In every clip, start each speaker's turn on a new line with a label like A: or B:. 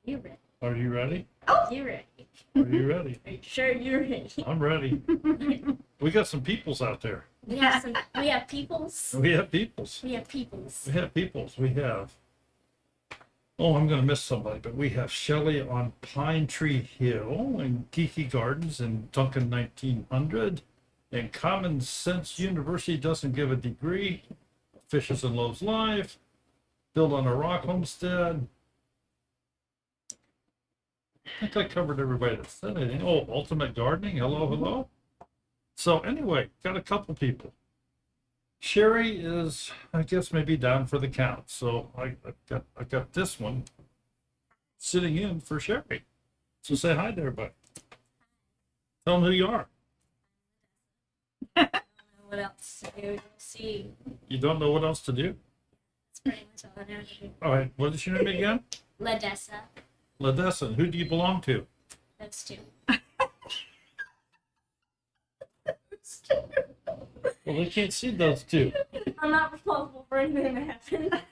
A: You ready?
B: Are you ready?
A: Oh, you ready?
B: Are you ready?
A: Are you sure you're ready?
B: I'm ready. We got some peoples out there.
A: We have some. We have peoples.
B: We have peoples.
A: We have peoples.
B: We have peoples. We have. Oh, I'm going to miss somebody, but we have Shelley on Pine Tree Hill and Kiki Gardens in Duncan 1900. And Common Sense University doesn't give a degree. Fishes and Loaves Live. Built on a Rock Homestead. I think I covered everybody that said anything. Oh, Ultimate Gardening. Hello, hello. So anyway, got a couple people. Sherry is, I guess, maybe down for the count. So I got this one sitting in for Sherry. So say hi to everybody. Tell them who you are.
A: I don't know what else to do. You'll see.
B: You don't know what else to do?
A: That's pretty much all I know to do.
B: All right. What is your name again?
A: Ladessa.
B: Ladessa. And who do you belong to?
A: Those two.
B: Well, they can't see those two.
A: I'm not responsible for anything that happened.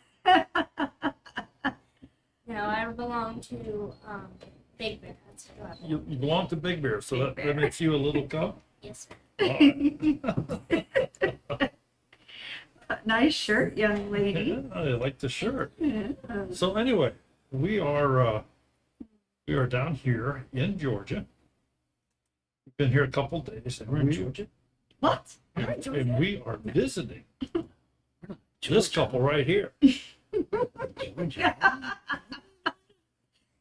A: No, I belong to Big Bear. That's who I belong
B: You belong to Big Bear, so that makes you a little cub?
A: Yes, sir.
B: All right.
C: Nice shirt, young lady.
B: Yeah, I like the shirt.
C: Yeah.
B: So anyway, we are down here in Georgia. We've been here a couple days. And
D: We're in Georgia?
C: What?
B: and we are visiting this couple right here.
D: Georgia.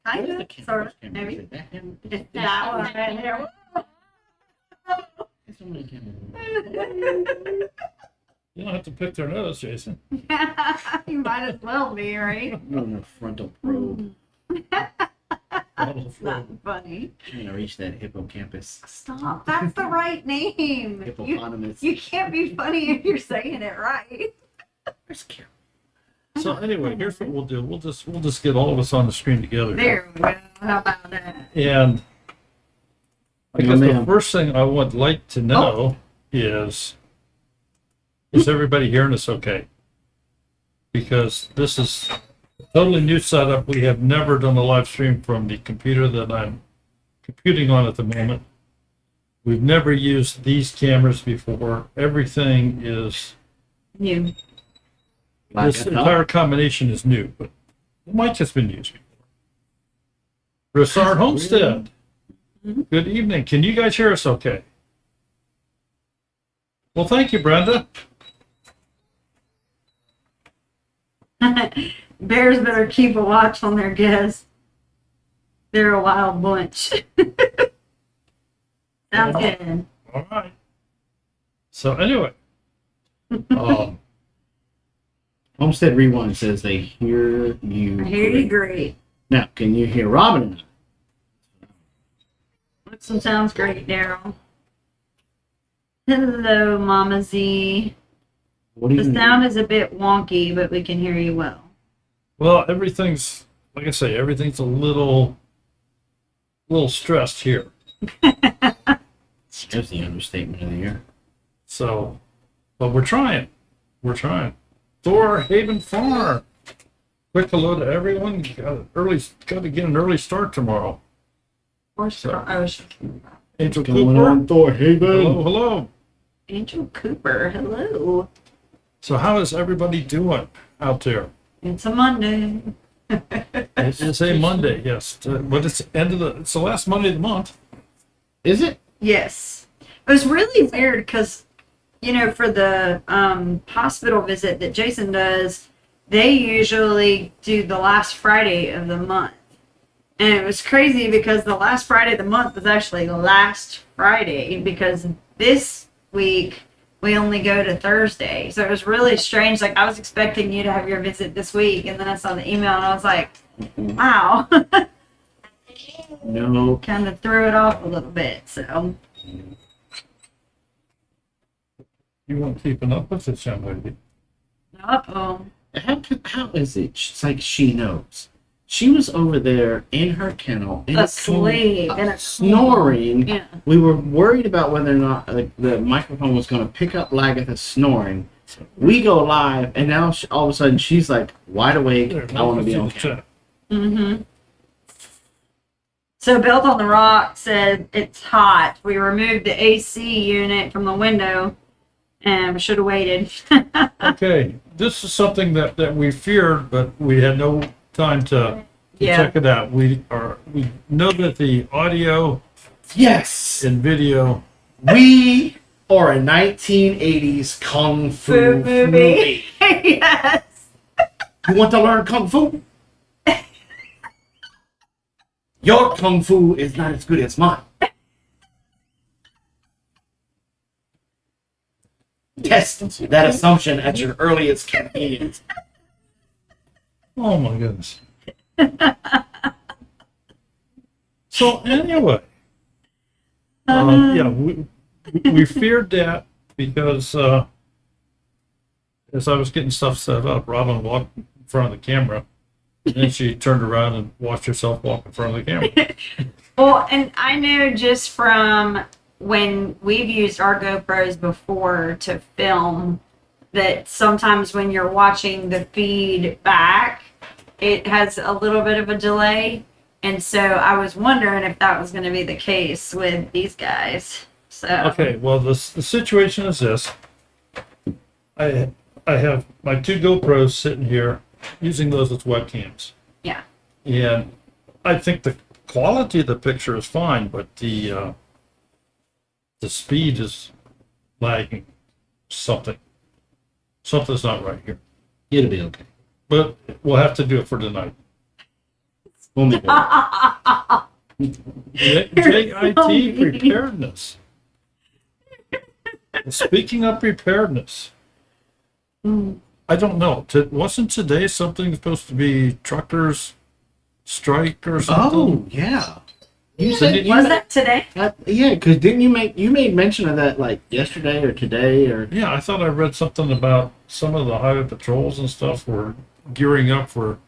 C: Kind of, sort of, maybe. That one right here.
B: You don't have to pick their nose, Jason.
C: You might as well be, right?
D: No, frontal probe.
C: That's not funny.
D: Trying to reach that hippocampus.
C: Stop. That's the right name.
D: Hippopotamus.
C: You can't be funny if you're saying it right.
D: Where's Carol?
B: So anyway, here's what we'll do. We'll just get all of us on the screen together.
C: There we go. How about that?
B: And I guess the first thing I would like to know is everybody hearing us okay? Because this is a totally new setup. We have never done a live stream from the computer that I'm computing on at the moment. We've never used these cameras before. Everything is
C: New.
B: this entire combination is new, but it might just been used before. Broussard Homestead. Good evening. Can you guys hear us okay? Well, thank you, Brenda.
C: Bears better keep a watch on their guests. They're a wild bunch. Sounds good.
B: All right. So anyway,
D: Homestead Rewind says they hear you.
C: I hear you great.
D: Now, can you hear Robin and I?
C: That sounds great, Daryl. Hello, Mama Z.
D: What do you
C: The sound is a bit wonky, but we can hear you well.
B: well, everything's like I say, everything's a little stressed here.
D: That's the understatement of the year.
B: So, but we're trying. We're trying. Thor Haven Farm. Quick hello to everyone. Got to get an early start tomorrow. Angel
D: Going
B: Cooper.
D: on, Thor Haven.
B: Hello, hello.
C: Angel Cooper, hello.
B: So how is everybody doing out there?
C: It's a Monday.
B: It's a Monday, yes. But it's it's the last Monday of the month.
D: Is it?
C: Yes. It was really weird because, for the hospital visit that Jason does, they usually do the last Friday of the month. And it was crazy because the last Friday of the month was actually last Friday because this week we only go to Thursday. So it was really strange. Like, I was expecting you to have your visit this week, and then I saw the email and I was like, wow.
D: No.
C: Kind of threw it off a little bit. So
B: You weren't keeping up with this young lady.
C: uh-oh.
D: How is it? It's like she knows. She was over there in her kennel,
C: Asleep.
D: snoring.
C: Yeah.
D: We were worried about whether or not the microphone was going to pick up Lagatha snoring. We go live, and now all of a sudden she's like wide awake. I want to be on camera.
C: Mm-hmm. So Built on the Rock said it's hot. We removed the AC unit from the window and we should have waited.
B: Okay, this is something that we feared, but we had no time to check it out. We know that the audio
D: Yes,
B: and video.
D: we are a 1980s kung fu movie.
C: Yes.
D: You want to learn kung fu? Your kung fu is not as good as mine. Test that assumption at your earliest convenience.
B: Oh my goodness. So anyway, yeah, we feared that because as I was getting stuff set up, Robin walked in front of the camera, and then she turned around and watched herself walk in front of the camera.
C: Well, and I know just from when we've used our GoPros before to film that sometimes when you're watching the feed back, it has a little bit of a delay. And so I was wondering if that was going to be the case with these guys. So
B: Okay, well, the situation is this. I have my two GoPros sitting here, using those as webcams.
C: yeah.
B: And I think the quality of the picture is fine, but the speed is lagging. Something's not right here.
D: It'll be okay.
B: But we'll have to do it for tonight.
D: We'll make it work.
B: JIT preparedness. Speaking of preparedness, I don't know. Wasn't today something supposed to be truckers' strike or something?
D: Oh, yeah. You
B: So
D: said
B: did
C: Was that today?
D: yeah, because didn't you made mention of that like yesterday or today or
B: Yeah, I thought I read something about some of the highway patrols and stuff were gearing up for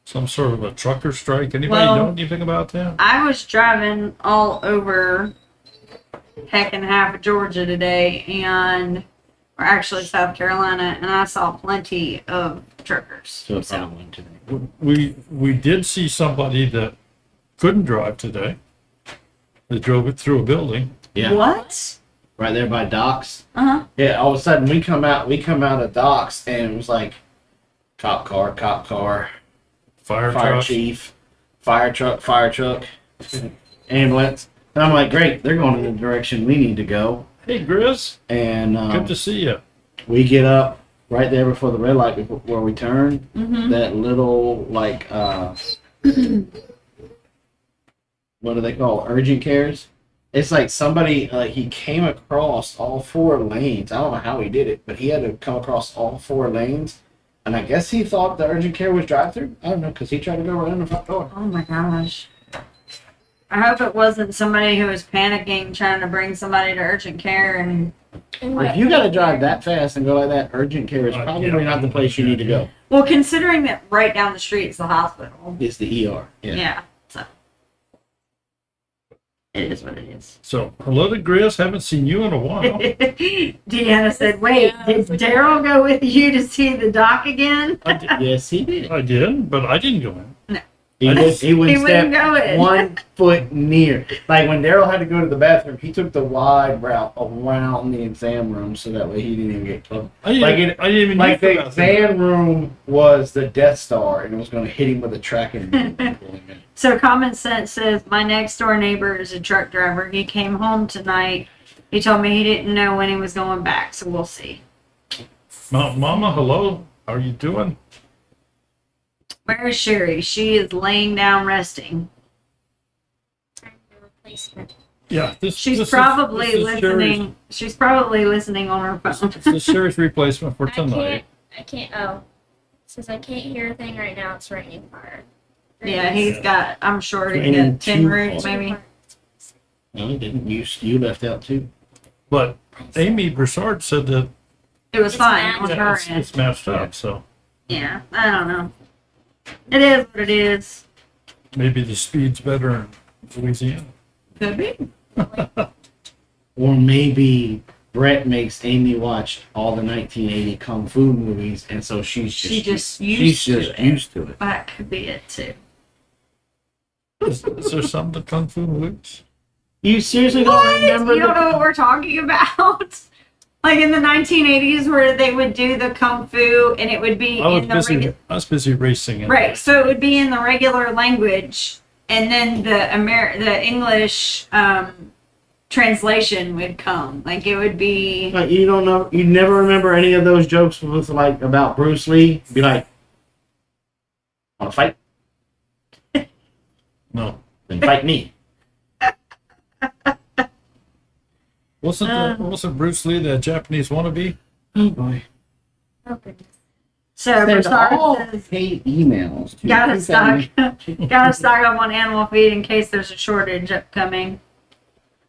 B: some sort of a trucker strike. Anybody know anything about that?
C: I was driving all over heck and half of Georgia today or actually South Carolina, and I saw plenty of truckers.
D: so it's probably one today.
B: We did see somebody that couldn't drive today. They drove it through a building.
D: Yeah.
C: What?
D: Right there by docks.
C: Uh-huh.
D: Yeah, all of a sudden we come out of docks and it was like cop car,
B: Fire
D: fire
B: truck.
D: chief, fire truck, ambulance. And I'm like, great, they're going in the direction we need to go.
B: Hey, Grizz.
D: And
B: Good to see you.
D: we get up right there before the red light where we turn.
C: Mm-hmm.
D: That little like what do they call it? Urgent cares? It's like somebody like he came across all four lanes. I don't know how he did it, but he had to come across all four lanes. And I guess he thought the urgent care was drive-through. I don't know, because he tried to go around the front door.
C: Oh my gosh. I hope it wasn't somebody who was panicking trying to bring somebody to urgent care and
D: If you got to drive that fast and go like that, urgent care is probably
B: yeah.
D: not the place you need to go.
C: well, considering that right down the street is the hospital.
D: It's the ER.
C: Yeah. So it is what it is.
B: So, hello to Grizz. Haven't seen you in a while.
C: Deanna said, "Wait, did Daryl go with you to see the doc again?"
D: Yes, he did.
B: I did, but I didn't go in.
D: He wouldn't
C: He wouldn't go
D: step
C: in.
D: 1 foot near. Like when Daryl had to go to the bathroom, he took the wide route around the exam room so that way he didn't even get close.
B: I didn't even
D: Like
B: use
D: the
B: the bathroom.
D: exam room was the Death Star and it was going to hit him with a tracking beam. and pull him in.
C: So Common Sense says, my next door neighbor is a truck driver. He came home tonight. He told me he didn't know when he was going back, so we'll see.
B: Mama, hello. How are you doing?
C: Where is Sherry? She is laying down resting.
A: Time for replacement.
B: Yeah,
C: She's probably listening. She's probably listening on her phone.
B: This is Sherry's replacement for
A: I
B: tonight.
A: can't, oh. It says I can't hear a thing right now. It's raining hard.
C: Yeah, he's got, I'm sure he's
D: Raining
C: got 10
D: too
C: roots
D: hard.
C: maybe.
D: No, he didn't. You left out too.
B: But Amy Broussard said that
C: It was
A: It's
C: fine
A: matched.
C: on
B: yeah,
C: her
B: it's
C: end.
B: matched up, so
C: Yeah, I don't know. It is what it is.
B: maybe the speed's better in Louisiana.
C: Could be.
D: Or maybe Brett makes Amy watch all the 1980 kung fu movies, and so she's just
C: She just
D: she's
C: used to
D: just
C: it.
D: used to it.
C: That could be it too.
B: Is there some to Kung Fu movies?
D: You seriously don't
C: What?
D: remember?
C: You don't know what we're talking about? Like in the 1980s, where they would do the kung fu, and it would be
B: I was
C: in the
B: busy. I was busy racing.
C: right. So it would be in the regular language, and then the English translation would come. Like it would be.
D: Like you don't know. You never remember any of those jokes with like about Bruce Lee. Be like, want to fight?
B: No.
D: Then fight me.
B: Wasn't Bruce Lee the Japanese wannabe?
D: Oh boy.
A: Oh goodness.
C: So
D: Send all
C: Broussard says,
D: hate emails. To
C: gotta stock,
D: 270.
C: gotta stock up on animal feed in case there's a shortage upcoming.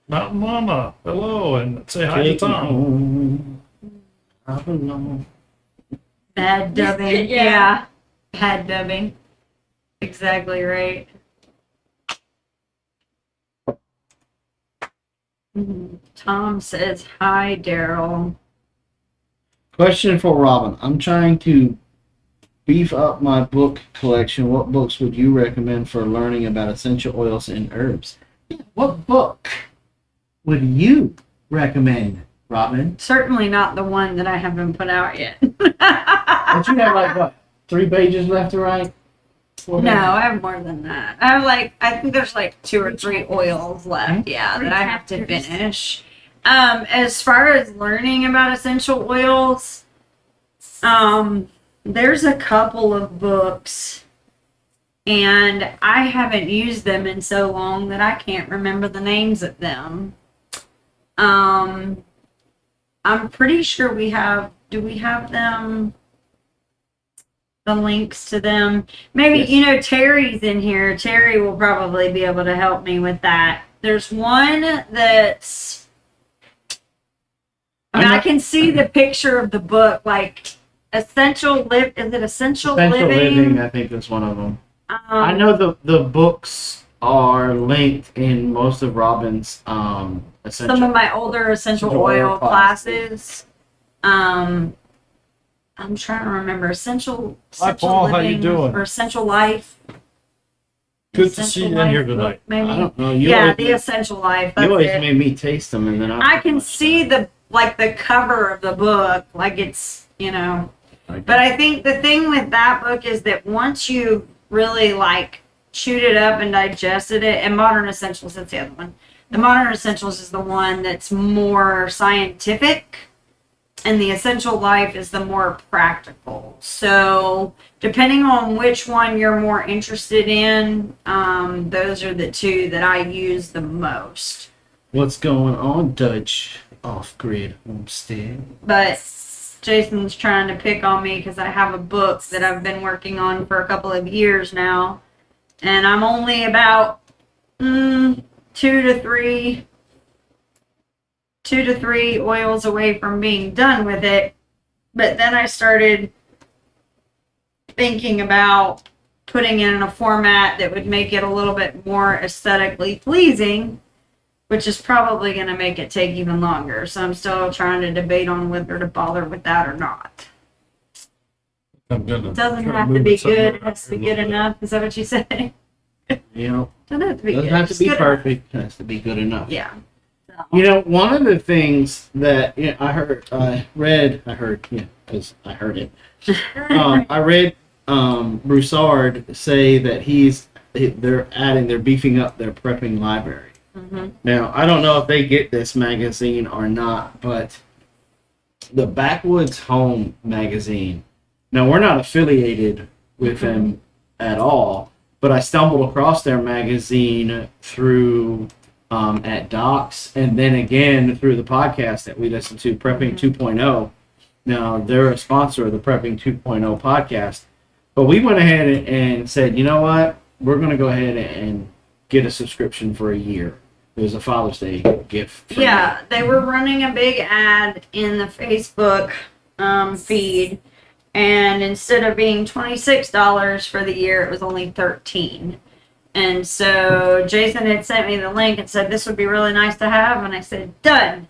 B: Mountain Mama, hello, and say hi to
D: Take me
B: Tom.
D: home. I belong.
C: Bad dubbing.
A: Yeah.
C: Yeah. Bad dubbing. Exactly right. Tom says, hi, Daryl.
D: Question for Robin. I'm trying to beef up my book collection. What books would you recommend for learning about essential oils and herbs? What book would you recommend, Robin?
C: Certainly not the one that I haven't put out yet.
D: Don't you have like what, 3 pages left to write? 4
C: No,
D: pages?
C: I have more than that. I have I think there's like 2 or 3 oils left, yeah, that I have to finish. As far as learning about essential oils, there's a couple of books, and I haven't used them in so long that I can't remember the names of them. I'm pretty sure do we have them? The links to them. Maybe,
D: Yes.
C: Terry's in here. Terry will probably be able to help me with that. There's one that's, I can see the picture of the book, like is it Essential
D: Essential
C: Living?
D: Living, I think is one of them. I
C: Um,
D: know the books are linked in most of Robin's essential.
C: some of my older essential
D: Essential
C: oil
D: oil
C: classes. I'm trying to remember essential
B: Paul, how you
C: living
B: doing?
C: or essential life.
B: Good to see you in here
C: Life book,
B: tonight.
C: maybe.
D: I don't know. You
C: Yeah,
D: always,
C: the essential life.
D: you
C: That's
D: always
C: it.
D: made me taste them, and then
C: I can see the cover of the book, like it's But I think the thing with that book is that once you really chewed it up and digested it, and Modern Essentials, that's the other one. The Modern Essentials is the one that's more scientific, and the Essential Life is the more practical. So depending on which one you're more interested in, those are the 2 that I use the most.
D: What's going on, Dutch off-grid homestead?
C: But Jason's trying to pick on me because I have a book that I've been working on for a couple of years now, and I'm only about 2 to 3 oils away from being done with it. But then I started thinking about putting it in a format that would make it a little bit more aesthetically pleasing, which is probably going to make it take even longer. So I'm still trying to debate on whether to bother with that or not.
B: I'm gonna
C: It doesn't
B: try
C: have to
B: move
C: be
B: something
C: good. It
B: around
C: has to
B: here
C: be
B: a
C: good
B: little bit.
C: enough. Is that what you say?
D: You know,
C: Doesn't have to be
D: doesn't
C: good.
D: have to
C: Just
D: be
C: good enough.
D: perfect. It has to be good enough.
C: Yeah.
D: You know, one of the things that I read, because I heard it. I read Broussard say that they're beefing up their prepping library.
C: Mm-hmm.
D: Now, I don't know if they get this magazine or not, but the Backwoods Home magazine. Now, we're not affiliated with them at all, but I stumbled across their magazine through at Docs, and then again through the podcast that we listen to, Prepping 2.0. Now, they're a sponsor of the Prepping 2.0 podcast, but we went ahead and said, you know what? We're going to go ahead and get a subscription for a year. It was a Father's Day gift. for
C: Yeah, they were running a big ad in the Facebook feed, and instead of being $26 for the year, it was only $13. And so Jason had sent me the link and said this would be really nice to have, and I said done.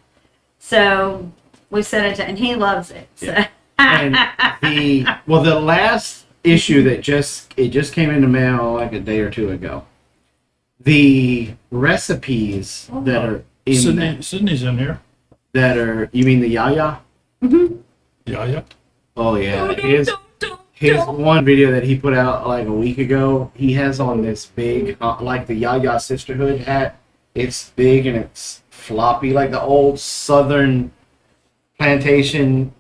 C: So we sent it to, and he loves it. So.
D: Yeah. And the last issue that just came in the mail like a day or 2 ago. the recipes that are in that,
B: Sydney's in here.
D: that are, you mean the Yaya?
B: Yeah.
D: Oh yeah, his one video that he put out like a week ago, he has on this big, like the Yaya Sisterhood hat. It's big and it's floppy, like the old Southern plantation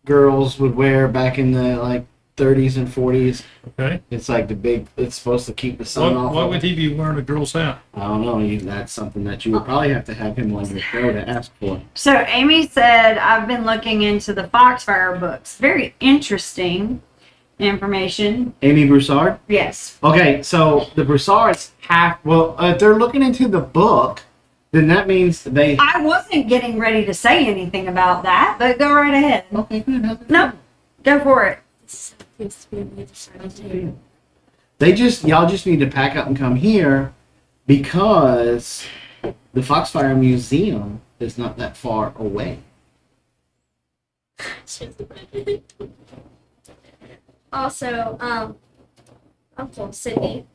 D: girls would wear back in the like 30s and 40s.
B: Okay.
D: It's like the big. It's supposed to keep the sun off.
B: Why would he be wearing a girl's hat?
D: I don't know. That's something that you would probably have to have him on your show to ask for.
C: So Amy said, I've been looking into the Foxfire books. Very interesting information.
D: Amy Broussard?
C: Yes.
D: Okay, so the Broussards if they're looking into the book, then that means they...
C: I wasn't getting ready to say anything about that, but go right ahead.
D: Okay, good.
C: No, go for it.
A: This seems to be on the other side of the table.
D: Y'all just need to pack up and come here because the Foxfire Museum is not that far away.
A: Also, Uncle Sydney.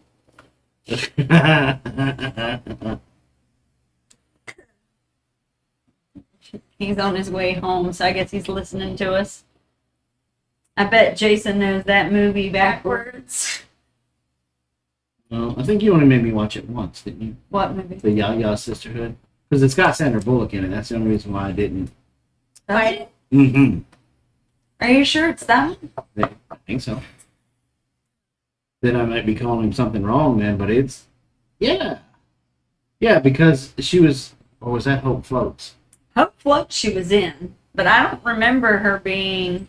C: He's on his way home, so I guess he's listening to us. I bet Jason knows that movie backwards.
D: Well, I think you only made me watch it once, didn't you?
C: What movie?
D: The Yaya Sisterhood. Because it's got Sandra Bullock in it. That's the only reason why I didn't.
C: Right.
D: Mm-hmm.
C: Are you sure it's that one?
D: I think so. Then I might be calling him something wrong then, but it's... Yeah. Yeah, because she was... Or was that Hope Floats?
C: Hope Float she was in, but I don't remember her being...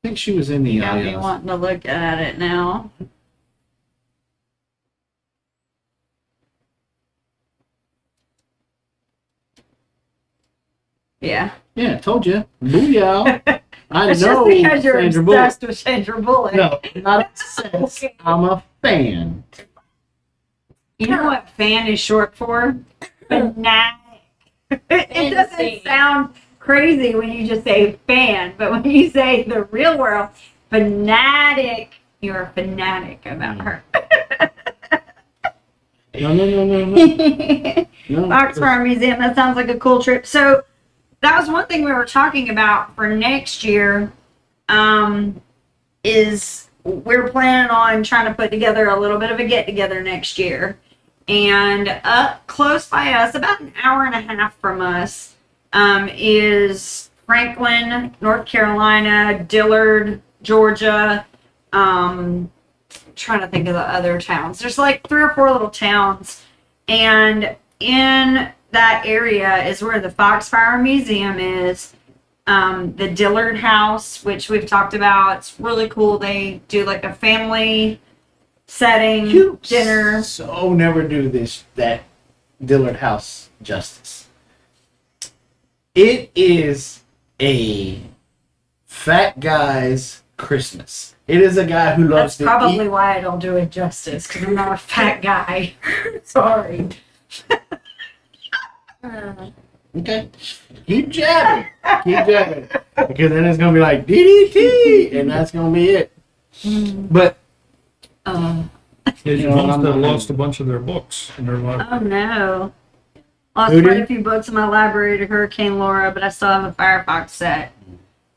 D: I think she was in the
C: Got me
D: Yaya.
C: wanting to look at it now. Yeah.
D: Yeah, told you. Booyah. I
C: It's
D: know
C: just because you're
D: Sandra Bullock.
C: obsessed with Sandra Bullock.
D: No, not obsessed.
C: Okay.
D: I'm a fan.
C: You know what fan is short for? Fanatic. It doesn't
A: Insane.
C: sound crazy when you just say fan, but when you say the real world, fanatic, you're a fanatic about her.
D: No. No.
C: Foxfire Museum, that sounds like a cool trip. So that was one thing we were talking about for next year, is we're planning on trying to put together a little bit of a get-together next year. And up close by us, about an hour and a half from us, is Franklin, North Carolina, Dillard, Georgia. Trying to think of the other towns. There's like 3 or 4 little towns, and in that area is where the Foxfire Museum is. The Dillard House, which we've talked about, it's really cool. They do like a family setting, dinner.
D: So never do that Dillard House justice. It is a fat guy's Christmas. It is a guy who loves
C: That's probably why I don't do it justice, because I'm not a fat guy. Sorry.
D: Okay. Keep jabbing. Because then it's going to be like DDT, and that's going to be it. But,
B: His
D: You know, I'm
B: Homestead
D: not-
B: lost a bunch of their books in their library.
C: Oh no. Lost
D: Who
C: quite
D: did?
C: a few books in my library to Hurricane Laura, but I still have a Firefox set.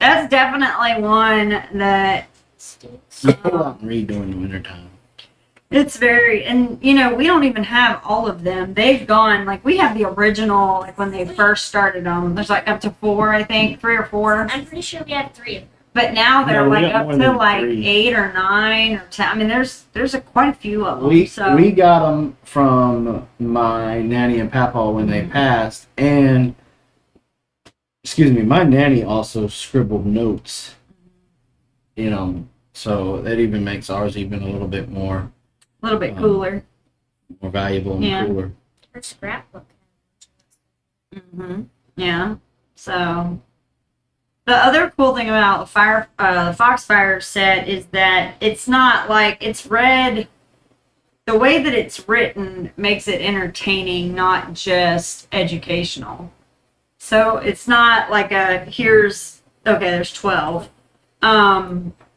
C: That's definitely one that
D: you pull out and read during the wintertime.
C: it's very, and you know, we don't even have all of them. They've gone, like we have the original, like when they first started them. There's like up to 4, I think, 3 or 4.
A: I'm pretty sure we had 3 of them.
C: But now they're
D: No, we
C: like
D: got
C: up
D: more
C: to
D: than
C: like
D: 3.
C: 8 or 9 or 10. I mean, there's quite a few of them.
D: We got them from my nanny and papa when they passed, and my nanny also scribbled notes in them, so that even makes ours even a little bit more
C: a little bit cooler.
D: more valuable and
C: Yeah.
D: cooler.
A: Her scrapbook.
C: Yeah. So the other cool thing about the Foxfire set is that it's not like it's read. The way that it's written makes it entertaining, not just educational. So it's not like there's 12.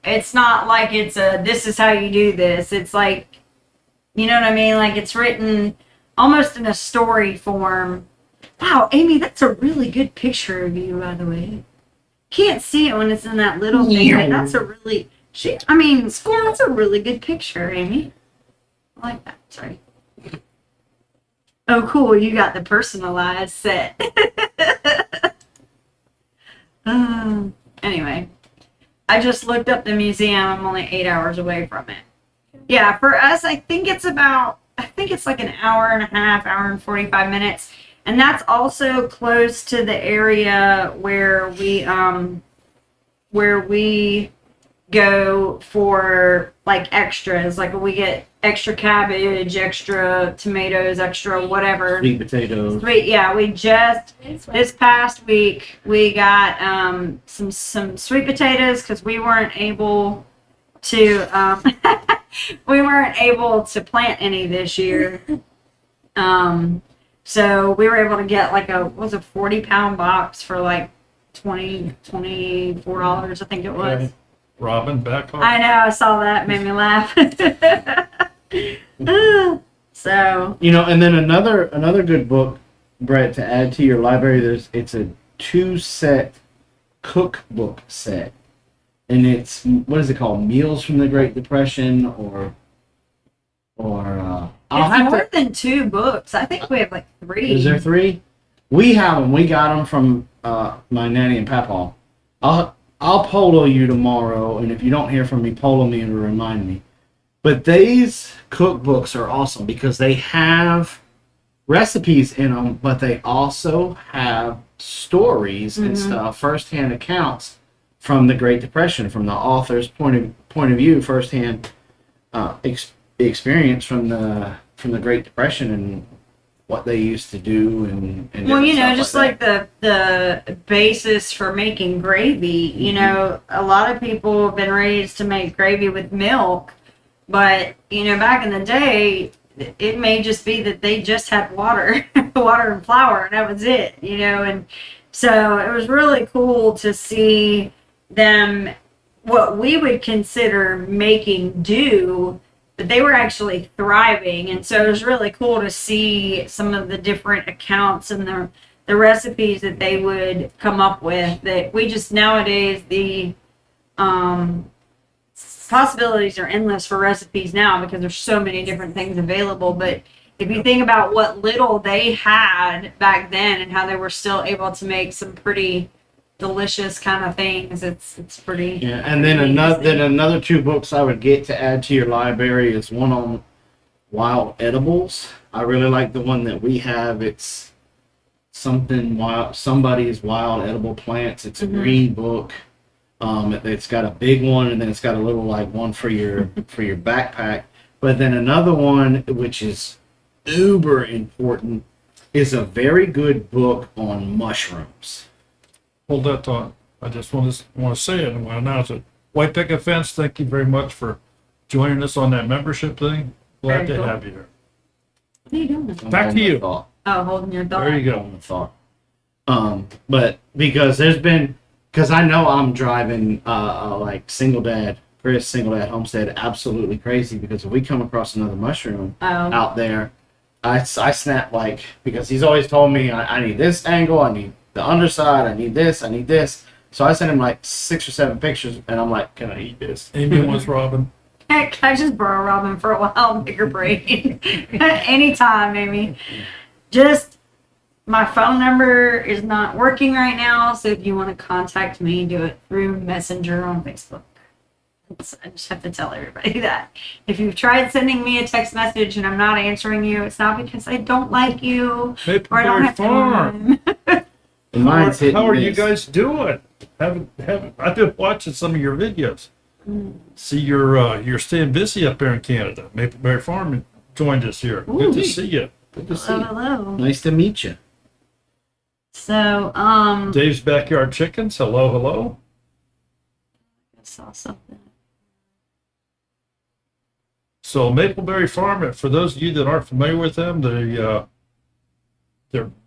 C: It's not like it's this is how you do this. It's like You know what I mean? Like it's written almost in a story form. Wow, Amy, that's a really good picture of you, by the way. Can't see it when it's in that little thing, but that's a really, that's a really good picture, Amy. I like that. Sorry. Oh, cool. You got the personalized set. Anyway, I just looked up the museum. I'm only 8 hours away from it. Yeah, for us, I think it's like an hour and a half, hour and 45 minutes. And that's also close to the area where we go for like extras. Like we get extra cabbage, extra tomatoes, extra whatever.
D: Sweet potatoes.
C: Yeah, we just this past week we got some sweet potatoes because we weren't able to plant any this year. So we were able to get like a 40-pound box for like $24, I think it was.
B: Okay. Robin, back off.
C: I know, I saw that, made me laugh. So
D: And then another good book, Brett, to add to your library. It's a 2-set cookbook set, and it's, what is it called? Meals from the Great Depression, or
C: it's more than 2 books. I think we have like 3.
D: Is there 3? We have them. We got them from my nanny and papaw. I'll polo you tomorrow, and if you don't hear from me, polo me and remind me. But these cookbooks are awesome because they have recipes in them, but they also have stories and stuff, firsthand accounts from the Great Depression, from the author's point of view, firsthand experience from the Great Depression and what they used to do and
C: well, just like the basis for making gravy. A lot of people have been raised to make gravy with milk, but back in the day it may just be that they just had water and flour, and that was it. And so it was really cool to see them, what we would consider making do, but they were actually thriving. And so it was really cool to see some of the different accounts and the recipes that they would come up with, that we just nowadays, the possibilities are endless for recipes now because there's so many different things available. But if you think about what little they had back then and how they were still able to make some pretty delicious kind of things, it's pretty.
D: Yeah, and then another 2 books I would get to add to your library is one on wild edibles. I really like the one that we have. It's somebody's wild edible plants. It's a green book. It's got a big one, and then it's got a little like one for your backpack. But then another one, which is uber important, is a very good book on mushrooms.
B: Hold that thought. I just want to say it and want to announce it. White Picket Fence, thank you very much for joining us on that membership thing. Glad to have you here.
C: What are you doing?
B: Back to you.
C: Oh, holding your thought.
B: There you go.
D: Thought. But because I know I'm driving like single dad Homestead absolutely crazy, because if we come across another mushroom out there, I snap, like, because he's always told me I need this angle, I need the underside, I need this. So I sent him like 6 or 7 pictures, and I'm like, can I eat this?
B: Amy wants Robin.
C: Can I just borrow Robin for a while and pick her brain? Anytime, Amy. Just, my phone number is not working right now, so if you want to contact me, do it through Messenger on Facebook. I just have to tell everybody that. If you've tried sending me a text message and I'm not answering you, it's not because I don't like you or I don't have time.
B: How are you guys doing? I've been watching some of your videos. See, you're staying busy up there in Canada. Mapleberry Farm joined us here. Good to see you.
D: Good to see you.
C: Hello.
D: Nice to meet you.
C: So,
B: Dave's Backyard Chickens. Hello.
C: I saw something.
B: So Mapleberry Farm, for those of you that aren't familiar with them, they're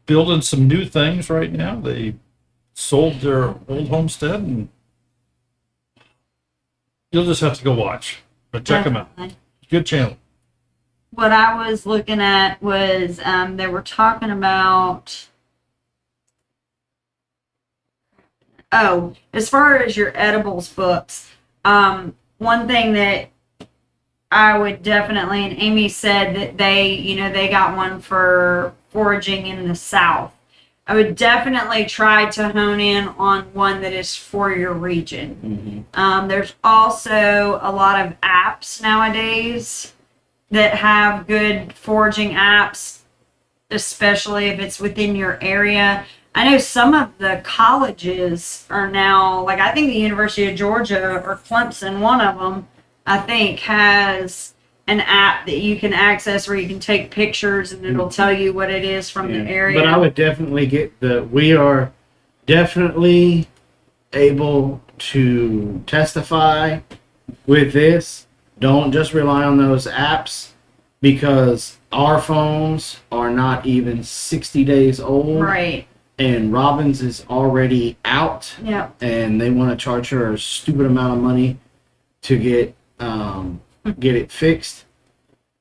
B: building some new things right now. They sold their old homestead, and you'll just have to go watch. But check them out. Good channel.
C: what I was looking at was they were talking about. Oh, as far as your edibles books, one thing that I would definitely, and Amy said that they got one for foraging in the South. I would definitely try to hone in on one that is for your region. There's also a lot of apps nowadays that have good foraging apps, especially if it's within your area. I know some of the colleges are now, like I think the University of Georgia or Clemson, one of them, I think, has an app that you can access where you can take pictures and it'll tell you what it is from the area.
D: But I would definitely we are definitely able to testify with this. Don't just rely on those apps, because our phones are not even 60 days old.
C: Right.
D: And Robin's is already out.
C: Yeah.
D: And they want to charge her a stupid amount of money to get it fixed.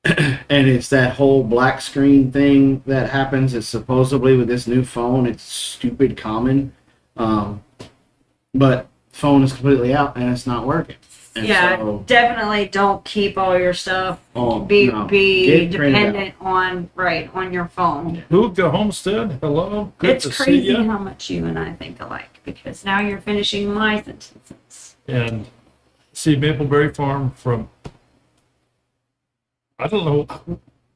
D: And it's that whole black screen thing that happens. It's supposedly with this new phone. It's stupid common. But phone is completely out and it's not working. And so,
C: definitely don't keep all your stuff. Be dependent on your phone.
B: Huga Homestead, hello. Good
C: It's
B: to
C: crazy
B: see you.
C: how much you and I think alike, because now you're finishing my sentences.
B: And see Mapleberry Farm from, I don't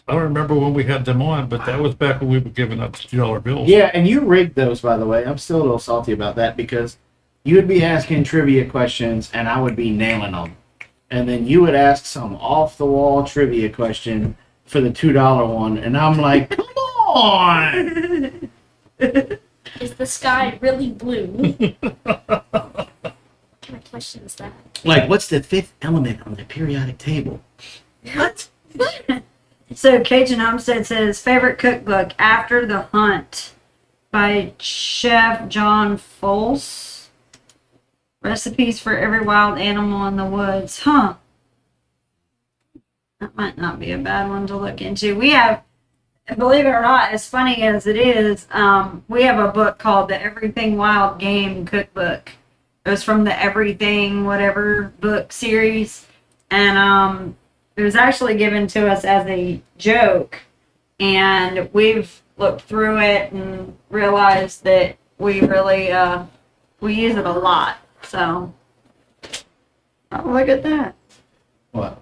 B: remember when we had them on, but that was back when we were giving out $2 bills.
D: yeah, and you rigged those, by the way. I'm still a little salty about that, because you would be asking trivia questions and I would be nailing them. And then you would ask some off-the-wall trivia question for the $2 one, and I'm like, come on!
A: Is the sky really blue? What kind of question is that?
D: Like, what's the fifth element on the periodic table?
C: What? So Cajun Homestead says, favorite cookbook, After the Hunt by Chef John Foles. Recipes for every wild animal in the woods. Huh. That might not be a bad one to look into. We have, believe it or not, as funny as it is, we have a book called the Everything Wild Game Cookbook. It was from the Everything Whatever book series. And it was actually given to us as a joke. And we've looked through it and realized that we really, we use it a lot. So, oh, look at that.
D: What?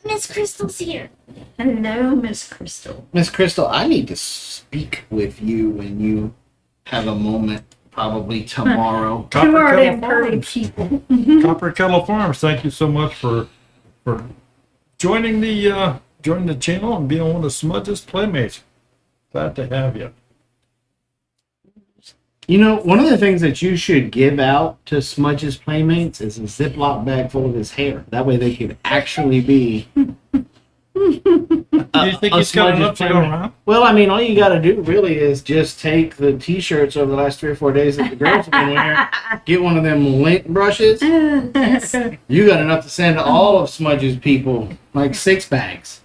A: Miss Crystal's here.
C: Hello, Miss Crystal.
D: Miss Crystal, I need to speak with you when you have a moment, probably tomorrow.
C: Who are them
B: Kettle
C: pretty
B: Farms.
C: people?
B: Copper Kettle Farms, thank you so much for joining the channel and being one of Smudge's playmates. Glad to have you.
D: You know, one of the things that you should give out to Smudge's playmates is a Ziploc bag full of his hair. That way they could actually be.
B: Do you think he's got enough to go around?
D: Well, I mean, all you got to do really is just take the T-shirts over the last 3 or 4 days that the girls have been wearing, get one of them lint brushes. You got enough to send to all of Smudge's people, like 6 bags.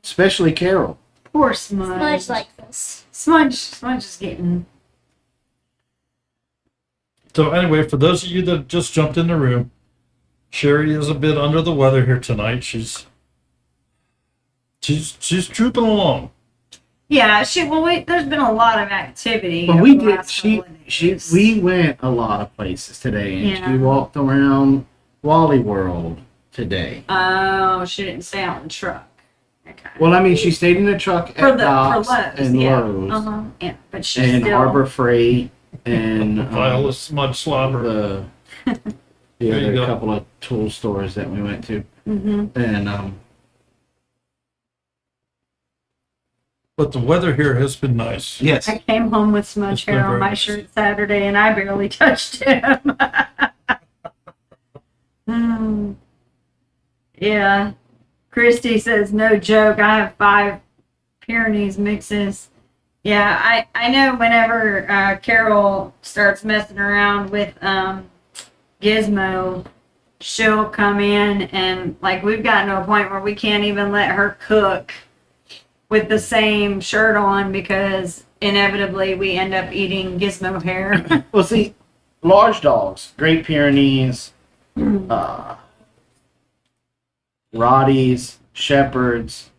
D: Especially Carol.
C: Poor Smudge.
A: Smudge like this.
C: Smudge is getting.
B: So anyway, for those of you that just jumped in the room, Sherry is a bit under the weather here tonight. She's trooping along.
C: Yeah, there's been a lot of activity.
D: But
C: over
D: we
C: the
D: did.
C: last couple of days.
D: We went a lot of places today, and
C: Yeah.
D: she walked around Wally World today.
C: Oh, she didn't stay out in the truck. Okay.
D: Well, I mean, she stayed in the truck at Docks and
C: yeah.
D: Lowe's
C: Uh-huh. Yeah, but she's
D: and
C: still.
D: Harbor Freight and
B: Viola Smudge Slobber.
D: the
B: There you
D: other
B: go.
D: couple of tool stores that we went to,
C: Mm-hmm.
D: and
B: But the weather here has been nice.
D: yes,
C: I came home with smudge
B: It's been
C: hair on
B: very
C: my
B: nice.
C: shirt Saturday, and I barely touched him. Yeah. Christy says, no joke, I have 5 Pyrenees mixes. Yeah, I know whenever Carol starts messing around with Gizmo, she'll come in and like we've gotten to a point where we can't even let her cook with the same shirt on because inevitably we end up eating gizmo hair.
D: Well, see, large dogs, Great Pyrenees, Rotties, Shepherds,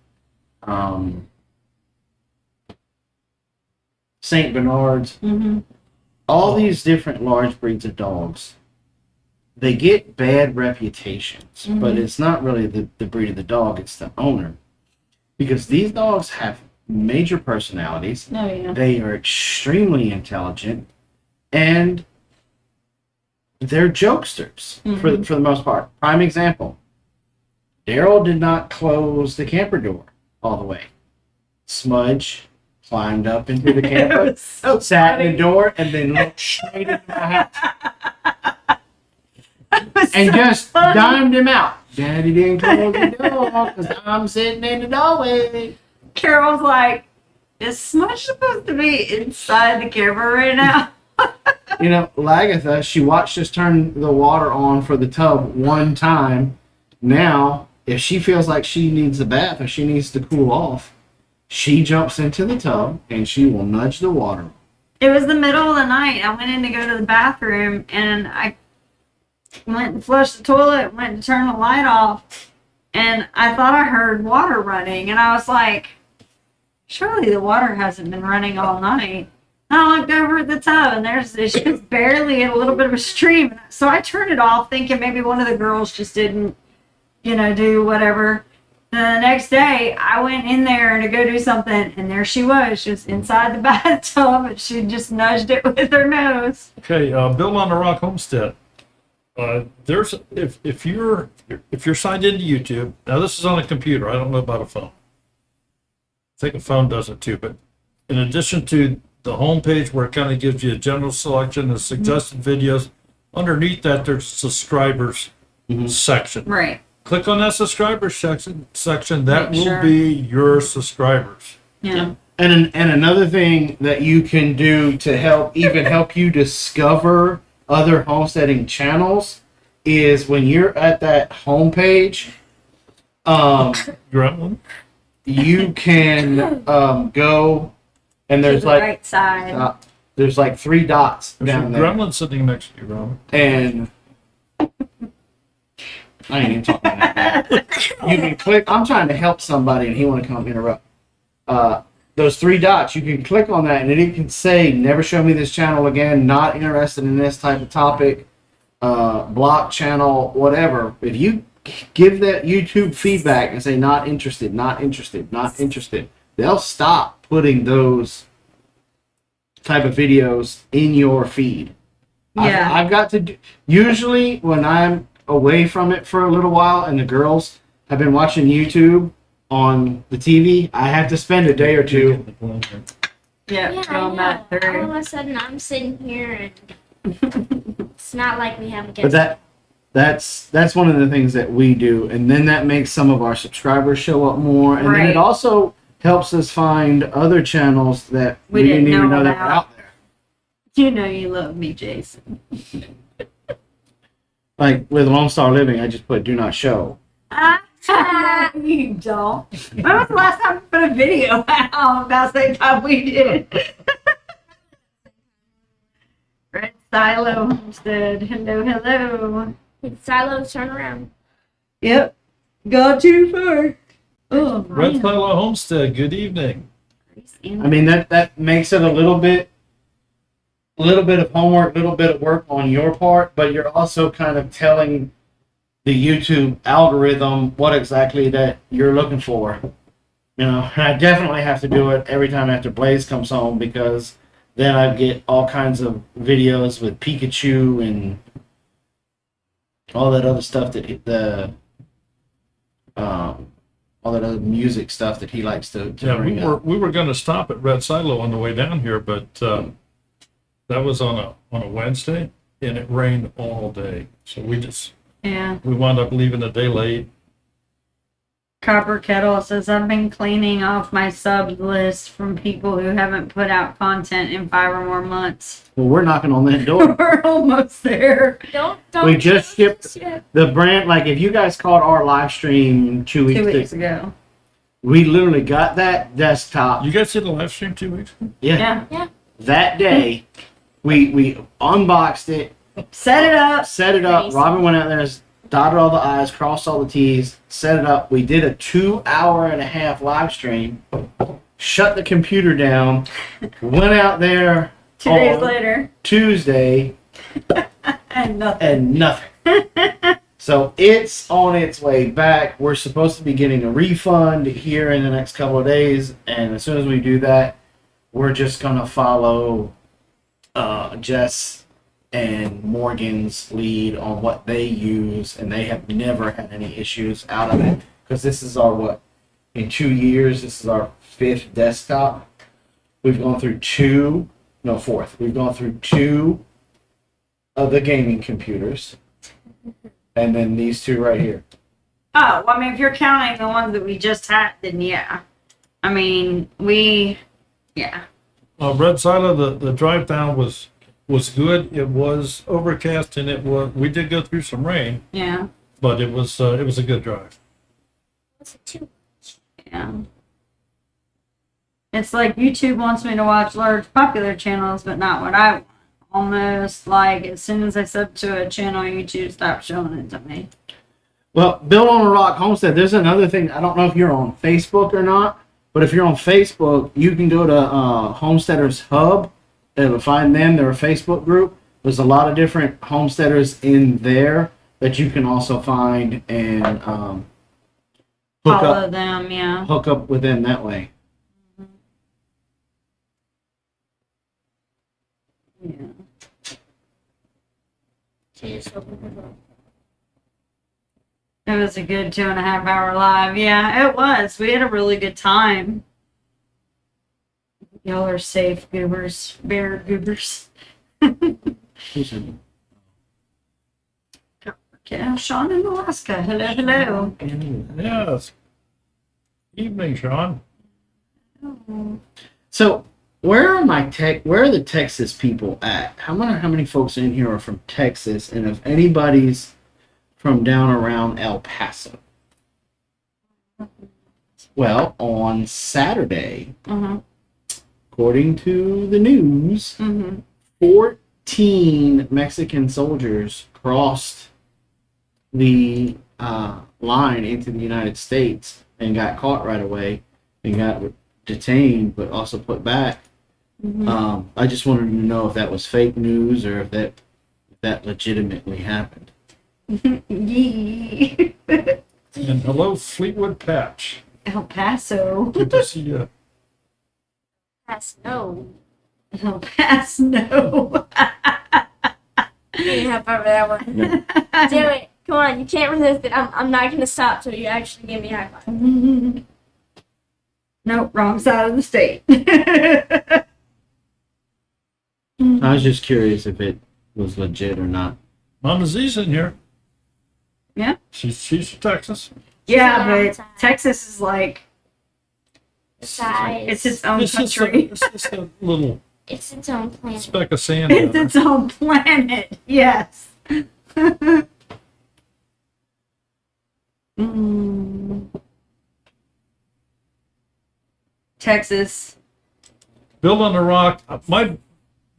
D: Saint Bernards, all these different large breeds of dogs, they get bad reputations, but it's not really the breed of the dog, it's the owner. Because these dogs have major personalities.
C: Oh, yeah.
D: They are extremely intelligent, and they're jokesters for the most part. Prime example, Daryl did not close the camper door all the way. Smudge climbed up into the camper,
C: so
D: sat
C: funny.
D: in the door, and then looked straight into my house.
C: Was
D: And
C: so
D: just
C: funny.
D: dimed him out. Daddy didn't close the door because I'm sitting in the doorway.
C: Carol's like, is Smudge supposed to be inside the camera right now?
D: You know, Lagatha, she watched us turn the water on for the tub one time. Now, if she feels like she needs a bath or she needs to cool off, she jumps into the tub and she will nudge the water.
C: It was the middle of the night. I went in to go to the bathroom and I went and flushed the toilet, went to turn the light off, and I thought I heard water running. And I was like, surely the water hasn't been running all night. And I looked over at the tub and there's just barely a little bit of a stream. So I turned it off thinking maybe one of the girls just didn't, do whatever. And the next day I went in there to go do something and there she was just inside the bathtub and she just nudged it with her nose.
B: Okay, Build on the Rock Homestead. There's if you're signed into YouTube, now this is on a computer. I don't know about a phone. I think a phone does it too. But in addition to the homepage where it kind of gives you a general selection of suggested videos, underneath that there's a subscribers section.
C: Right.
B: Click on that subscribers section. That
C: Make
B: will
C: sure.
B: be your subscribers.
C: Yeah.
D: And another thing that you can do to help you discover other homesteading channels is when you're at that homepage,
B: Gremlin.
D: you can go and
C: To
D: there's
C: the
D: like
C: right side.
D: there's like 3 dots
B: There's a
D: down there,
B: gremlin sitting next to you, Robin.
D: and I ain't even talking about that. You can click. I'm trying to help somebody, and he want to come interrupt. Those 3 dots, you can click on that, and it can say, "Never show me this channel again. Not interested in this type of topic. Block channel, whatever." If you give that YouTube feedback and say, "Not interested, not interested, not interested," they'll stop putting those type of videos in your feed.
C: Yeah.
D: I've got to do. Usually, when I'm away from it for a little while, and the girls have been watching YouTube on the TV, I have to spend a day or two.
C: Yeah,
A: Yeah,
C: going back
A: All
C: through.
A: of a sudden, I'm sitting here, and it's not like we have a guest.
D: But that's one of the things that we do, and then that makes some of our subscribers show up more, and then
C: Right.
D: it also helps us find other channels that
C: We
D: we didn't
C: didn't
D: even
C: know
D: know that were
C: about.
D: out there.
C: You know you love me, Jason.
D: Like with Lone Star Living, I just put "do not show."
C: You don't. When was the last time we put a video out about the same time we did? Red Silo Homestead. Hello, hello.
A: Silos turn around.
C: Yep. Gone too far. Oh,
B: Red
C: man.
B: Silo Homestead, good evening.
D: I mean that makes it a little bit of homework, a little bit of work on your part, but you're also kind of telling the YouTube algorithm what exactly that you're looking for. And I definitely have to do it every time after Blaze comes home, because then I get all kinds of videos with Pikachu and all that other stuff all that other music stuff that he likes to
B: Yeah,
D: bring up.
B: we were going to stop at Red Silo on the way down here, but that was on a Wednesday, and it rained all day. So we
C: Yeah.
B: wound up leaving a day late.
C: Copper Kettle says, I've been cleaning off my sub list from people who haven't put out content in 5 or more months.
D: Well, we're knocking on that door.
C: We're almost there.
A: Don't.
D: We just shipped
A: yet.
D: the brand. Like, if you guys caught our live stream 2 weeks,
C: 2 weeks ago.
D: we literally got that desktop.
B: You guys did a live stream 2 weeks?
C: Yeah.
D: That day, we unboxed it,
C: Set it up.
D: set it up. Robin went out there, dotted all the I's, crossed all the T's, set it up. We did a 2.5 hour live stream, shut the computer down, went out there
C: 2 days
D: on
C: later.
D: Tuesday,
C: And nothing.
D: and nothing. So it's on its way back. We're supposed to be getting a refund here in the next couple of days, and as soon as we do that, we're just gonna follow Jess and Morgan's lead on what they use, and they have never had any issues out of it, because this is our in 2 years, this is our 5th desktop. We've gone through 4th. We've gone through 2 of the gaming computers, and then these 2 right here.
C: Oh, well, I mean, if you're counting the ones that we just had, then yeah. I mean, yeah.
B: Red Silo, the drive down was good. It was overcast and we did go through some rain,
C: Yeah.
B: but it was a good drive.
A: What's it too?
C: Yeah. It's like YouTube wants me to watch large popular channels, but not what I want. Almost like as soon as I sub to a channel, YouTube stops showing it to me.
D: Well, Built on a Rock Homestead, there's another thing. I don't know if you're on Facebook or not, but if you're on Facebook, you can go to Homesteaders Hub. It'll find them. They're a Facebook group. There's a lot of different homesteaders in there that you can also find and
C: Follow them, yeah.
D: hook up with them that way.
C: Yeah. It was a good 2.5 hour live. Yeah, it was. We had a really good time. Y'all are safe, goobers. Bear goobers. Yeah, Sean in Alaska. Hello, hello.
B: Yes. Evening, Sean.
D: So, where are the Texas people at? How many folks in here are from Texas, and if anybody's from down around El Paso? Well, on Saturday, according to the news, 14 Mexican soldiers crossed the line into the United States and got caught right away and got detained, but also put back. I just wanted to know if that was fake news or if that legitimately happened.
C: Yee.
B: And hello, Fleetwood Patch.
C: El Paso.
B: Good to see you.
A: That's no.
C: El Paso.
A: Yeah, probably that one. Damn it. Come on, you can't resist it. I'm not going to stop till you actually give me a high five.
C: Nope, wrong side of the state.
D: I was just curious if it was legit or not.
B: Mama Z's in here.
C: Yeah.
B: She's from Texas.
C: Yeah, but Texas is like,
A: Size.
C: it's its own
B: It's just
C: country.
B: it's just a little
A: It's its own planet.
B: speck of sand.
C: It's
B: down
C: its own planet. Yes. Texas.
B: Build on the Rock.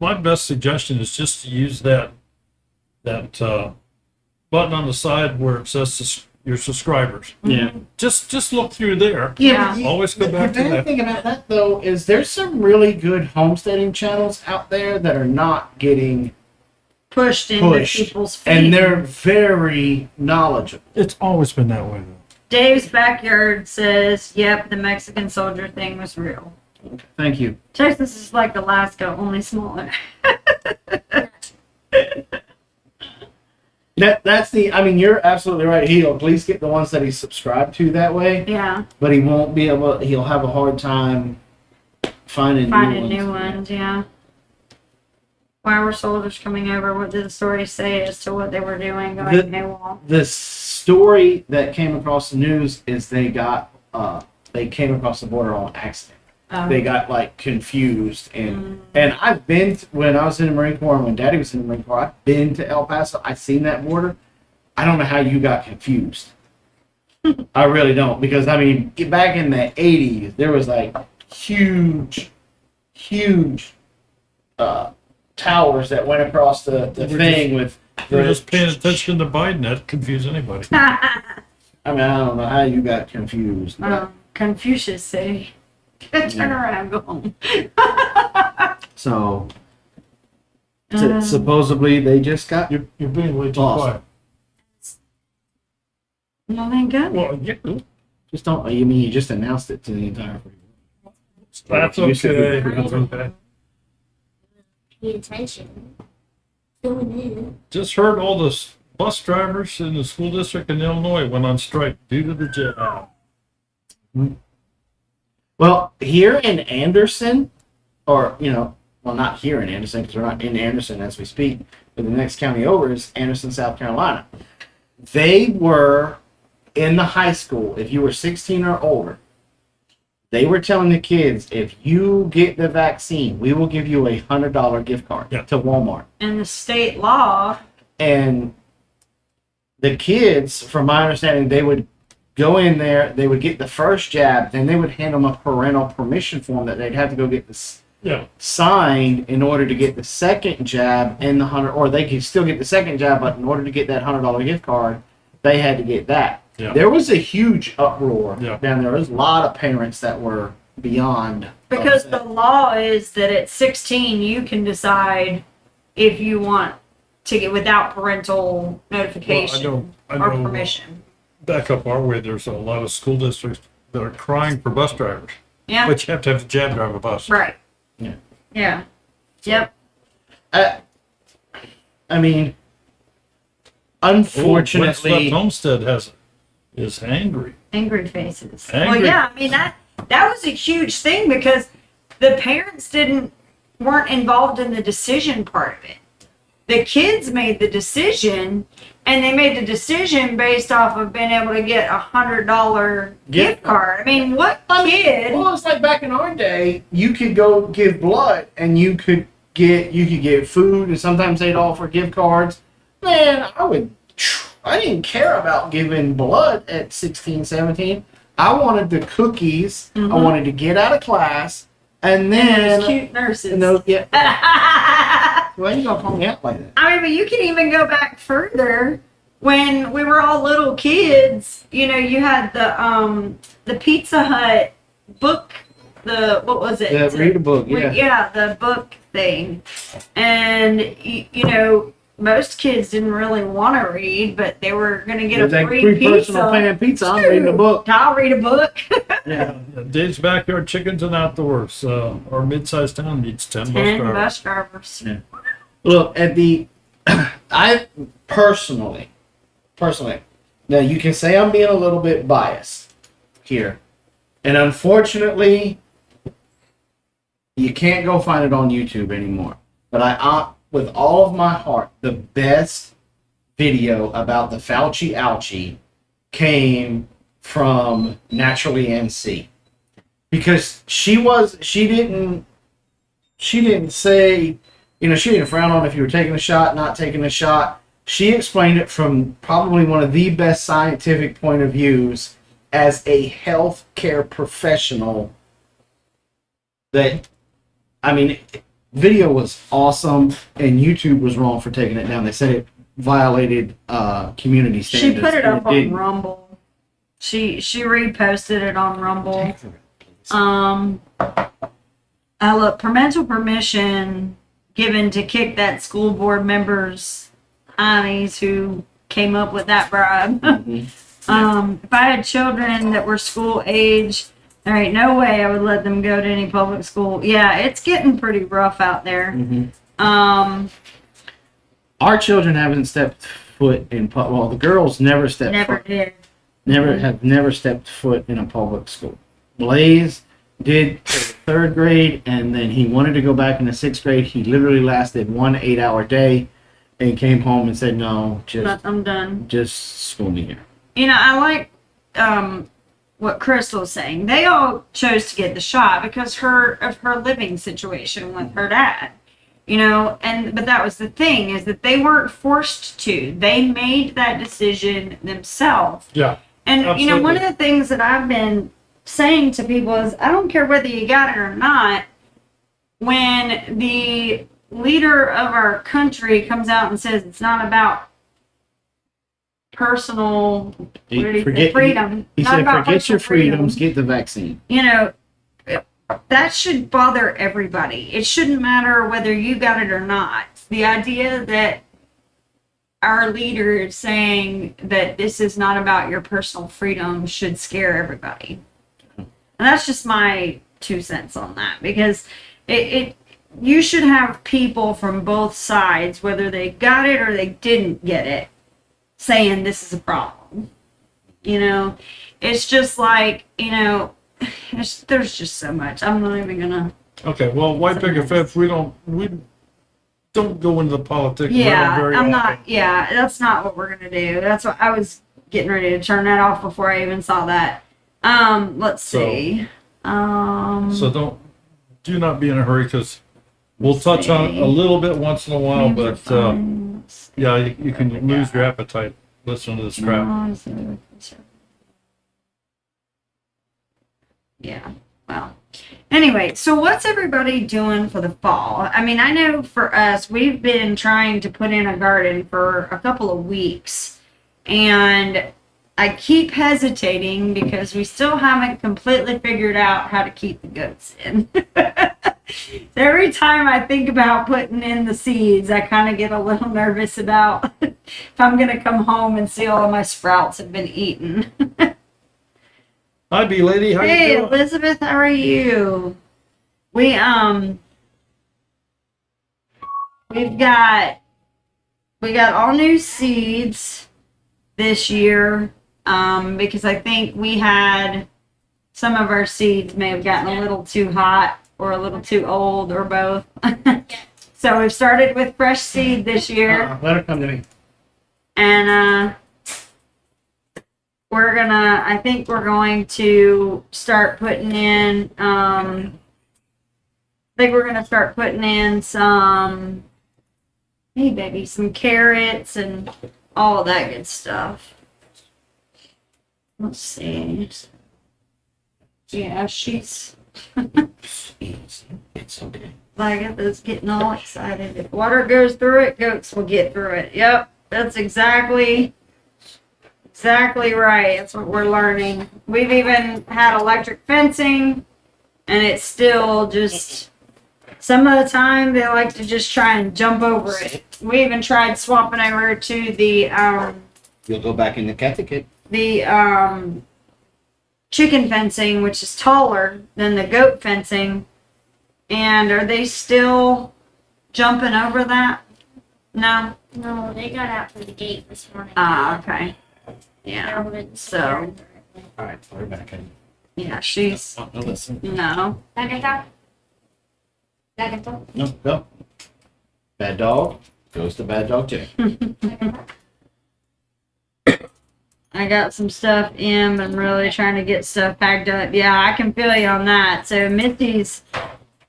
B: My best suggestion is just to use that button on the side where it says your subscribers.
D: Yeah.
B: Just look through there.
C: Yeah.
B: Always go back to
D: The
B: that.
D: thing about that, though, is there's some really good homesteading channels out there that are not getting
C: Pushed into
D: pushed,
C: people's feet.
D: and they're very knowledgeable.
B: It's always been that way, though.
C: Dave's backyard says, yep, the Mexican soldier thing was real.
D: Thank you.
C: Texas is like Alaska, only smaller.
D: That's the. I mean, you're absolutely right. He'll at least get the ones that he's subscribed to that way,
C: Yeah,
D: but he won't be able. He'll have a hard time finding
C: new ones, yeah. Why were soldiers coming over? What did the story say as to what they were doing going AWOL?
D: The story that came across the news is they came across the border on accident. They got like confused and I've been when I was in the Marine Corps and when Daddy was in the Marine Corps, I've been to El Paso. I've seen that border. I don't know how you got confused. I really don't, because I mean back in the 80s there was like huge towers that went across the thing with.
B: You're just paying attention to Biden. That confuse anybody.
D: I mean, I don't know how you got confused.
C: Confucius say, turn around, go home.
D: So, supposedly they just got.
B: You're being way too
D: Lost.
B: quiet.
C: Well, thank God.
B: Well, yeah,
D: Just don't. You mean you just announced it to the entire.
B: that's okay. That's okay.
A: Pay attention. Going in.
B: Just heard all the bus drivers in the school district in Illinois went on strike due to the jet.
D: Well, here in Anderson, or well, not here in Anderson because we're not in Anderson as we speak, but the next county over is Anderson, South Carolina. They were in the high school. If you were 16 or older, they were telling the kids, if you get the vaccine, we will give you a $100 gift card to Walmart.
C: And the state law.
D: And the kids, from my understanding, they would go in there, they would get the first jab, then they would hand them a parental permission form that they'd have to go get this signed in order to get the second jab and the 100, or they could still get the second jab, but in order to get that $100 gift card, they had to get that.
B: Yeah.
D: There was a huge uproar down there. There was a lot of parents that were beyond.
C: Because
D: upset.
C: the law is that at 16 you can decide if you want to get without parental notification
B: I
C: or
B: know,
C: permission.
B: Back up our way, there's a lot of school districts that are crying for bus drivers.
C: Yeah.
B: But you have to have the jab drive a bus.
C: Right.
D: Yeah.
C: Yeah. Yep.
D: I mean, unfortunately,
B: Homestead is angry.
C: Angry faces.
B: Angry.
C: Well, yeah. I mean that was a huge thing because the parents weren't involved in the decision part of it. The kids made the decision, and they made the decision based off of being able to get $100 gift card. I mean, what kid?
D: Well, it's like back in our day, you could go give blood, and you could get food, and sometimes they'd offer gift cards. Man, I didn't care about giving blood at 16, 17. I wanted the cookies. I wanted to get out of class, and then
C: those cute nurses.
D: Why are you gonna call me out like that?
C: I mean, but you can even go back further. When we were all little kids, you had the Pizza Hut book. What was it?
D: The read a book. Yeah.
C: Yeah, the book thing. And most kids didn't really want to read, but they were going to get a free pizza.
D: Personal pan pizza. I'm reading a book.
C: I'll read a book.
D: Yeah.
B: Dave's Backyard Chickens and Outdoors. Our mid-sized town needs 10
C: bus drivers.
D: Yeah. Look, I personally, now you can say I'm being a little bit biased here. And unfortunately, you can't go find it on YouTube anymore. But I with all of my heart, the best video about the Fauci ouchie came from Naturally NC. Because she didn't say, she didn't frown on if you were taking a shot, not taking a shot. She explained it from probably one of the best scientific point of views as a healthcare professional. Video was awesome, and YouTube was wrong for taking it down. They said it violated community standards.
C: She put it up on Rumble. She reposted it on Rumble. Look, parental permission given to kick that school board member's eyes who came up with that bribe. If I had children that were school age, there ain't no way I would let them go to any public school. Yeah, it's getting pretty rough out there.
D: Our children haven't stepped foot in the girls never stepped never stepped foot in a public school. Blaze did third grade, and then he wanted to go back in the sixth grade. He literally lasted 1 8-hour day and came home and said, no, I'm done. Just school me here.
C: I like what Crystal's saying. They all chose to get the shot because of her living situation with her dad. But that was the thing, is that they weren't forced to. They made that decision themselves.
B: Yeah.
C: And
B: absolutely.
C: one of the things that I've been saying to people is, I don't care whether you got it or not, when the leader of our country comes out and says it's not about personal freedom.
D: He
C: not
D: said,
C: about
D: forget your
C: personal freedom.
D: freedoms, get the vaccine.
C: That should bother everybody. It shouldn't matter whether you got it or not. The idea that our leader is saying that this is not about your personal freedom should scare everybody. And that's just my 2 cents on that, because you should have people from both sides, whether they got it or they didn't get it, saying this is a problem. It's just like, there's just so much. I'm not even gonna.
B: Okay, well, white picket fence, we don't go into the politics.
C: Yeah,
B: very
C: I'm
B: often.
C: not. Yeah, that's not what we're gonna do. That's what I was getting ready to turn that off before I even saw that. Let's see.
B: So do not be in a hurry, because we'll touch on it a little bit once in a while, but yeah, you can lose your appetite listening to this crap.
C: Yeah. Well, anyway, so what's everybody doing for the fall? I mean, I know for us, we've been trying to put in a garden for a couple of weeks, and I keep hesitating because we still haven't completely figured out how to keep the goats in. So every time I think about putting in the seeds, I kind of get a little nervous about if I'm going to come home and see all of my sprouts have been eaten.
B: Hi, B lady. How
C: Hey,
B: you doing?
C: Elizabeth, how are you? We've got all new seeds this year, because I think we had some of our seeds may have gotten a little too hot or a little too old, or both. So we've started with fresh seed this year.
D: Let her come to me.
C: And I think we're going to start putting in, some, hey baby, some carrots and all that good stuff. Let's see. Yeah, she's
D: It's okay.
C: Agatha's getting all excited. If water goes through it, goats will get through it. Yep, that's exactly right. That's what we're learning. We've even had electric fencing, and it's still just, some of the time they like to just try and jump over it. We even tried swapping over to the
D: You'll go back in the catechit.
C: chicken fencing, which is taller than the goat fencing. And are they still jumping over that? No?
A: No, they got out through the gate this morning.
C: Ah, okay. Yeah.
A: They're
C: So,
D: All right, we're back in.
C: yeah, she's,
D: Oh, no, listen.
C: no.
A: Agatha?
D: No, go. Bad dog goes to bad dog too.
C: I got some stuff in, but I'm really trying to get stuff packed up. Yeah, I can feel you on that. So Misty's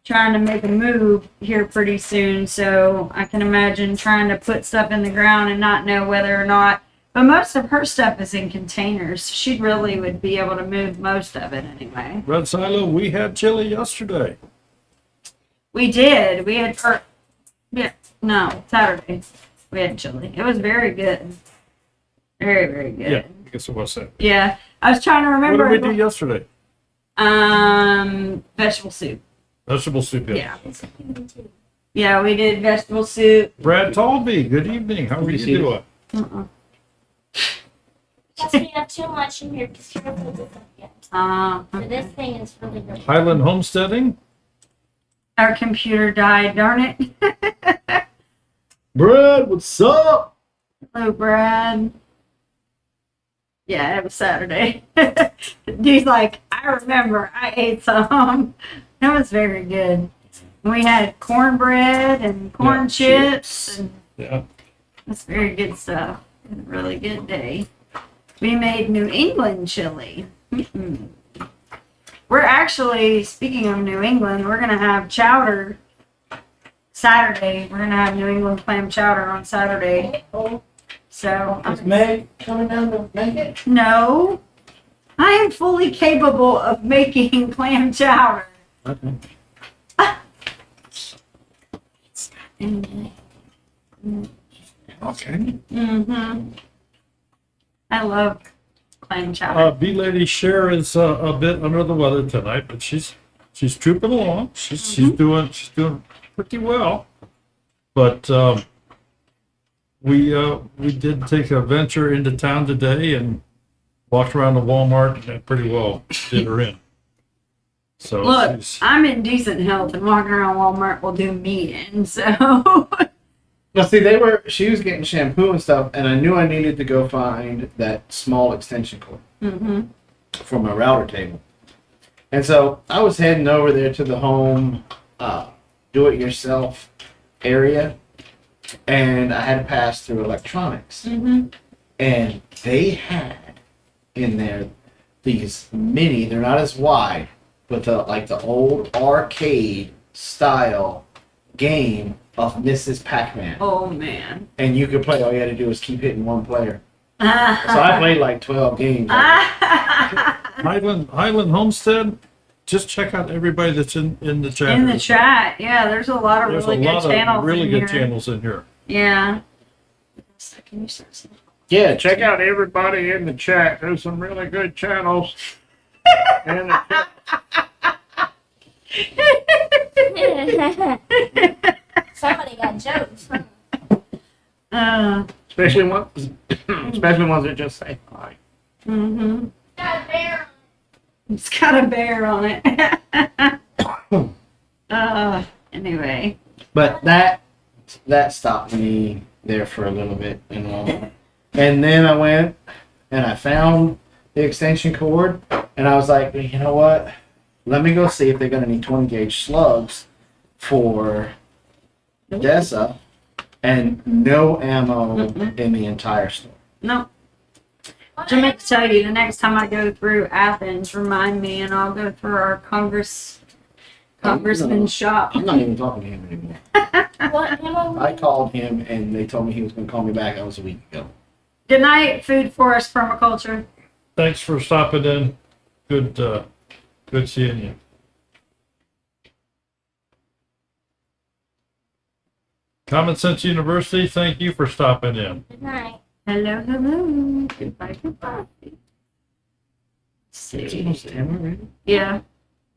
C: trying to make a move here pretty soon, so I can imagine trying to put stuff in the ground and not know whether or not. But most of her stuff is in containers. She really would be able to move most of it anyway.
B: Red Silo, we had chili yesterday.
C: We did. We had, Saturday. We had chili. It was very good. Very, very good.
B: Yeah, I guess it was that.
C: Yeah. I was trying to
B: What
C: remember.
B: did we do yesterday?
C: Vegetable soup.
B: Vegetable soup.
C: Yeah. Yeah, we did vegetable soup.
B: Brad Talby, good evening. How are you doing?
A: Plus, we have too much in here because you're going to yet. So this thing is really good.
B: Highland Homesteading.
C: Our computer died, darn it.
B: Brad, what's up?
C: Hello, Brad. Yeah, it was Saturday. He's like, I remember, I ate some. That was very good. We had cornbread and corn chips, and
B: Yeah.
C: it's very good stuff. Really good day. We made New England chili. Mm-mm. We're actually, speaking of New England, we're going to have chowder Saturday. We're going to have New England clam chowder on Saturday. So,
D: Is Meg coming down to make it?
C: no, I am fully capable of making clam chowder.
D: Okay. Okay.
C: Mm-hmm. I love clam chowder.
B: B Lady Cher is a bit under the weather tonight, but she's trooping along. She's doing pretty well. But we did take a venture into town today and walked around the Walmart and pretty well did her in. So
C: Look, I'm in decent health, and walking around Walmart will do me in. So,
D: Now see, she was getting shampoo and stuff, and I knew I needed to go find that small extension cord for my router table. And so I was heading over there to the home do-it-yourself area, and I had to pass through electronics. And they had in there these mini, they're not as wide, but the old arcade style game of Mrs. Pac-Man.
C: oh man.
D: And you could play, all you had to do was keep hitting one player. So I played like 12 games.
B: Highland Homestead. Just check out everybody that's in the chat.
C: In the chat, yeah, there's a lot of
B: There's
C: really
B: a
C: good
B: lot
C: channels
B: of really
C: in
B: good
C: here.
B: channels in here.
C: Yeah. Can you start saying?
B: Yeah, check out everybody in the chat. There's some really good channels. in the chat.
A: Somebody got jokes.
B: Especially ones that just say hi.
C: Mm-hmm.
A: Got a bear.
C: It's got a bear on it. Anyway.
D: But that stopped me there for a little bit and all. And then I went and I found the extension cord, and I was like, you know what? Let me go see if they're gonna need 20 gauge slugs for Dessa, and no ammo in the entire store.
C: No. I meant to tell you, the next time I go through Athens, remind me, and I'll go through our congressman's shop.
D: I'm not even talking to him anymore.
A: What ammo?
D: I called him and they told me he was gonna call me back. That was a week ago.
C: Good night, Food Forest Permaculture.
B: Thanks for stopping in. Good seeing you. Common Sense University, thank you for stopping in.
A: Good night.
C: Hello, hello. Goodbye, goodbye. Let's
D: It's
C: see.
D: almost 10 already?
C: Yeah,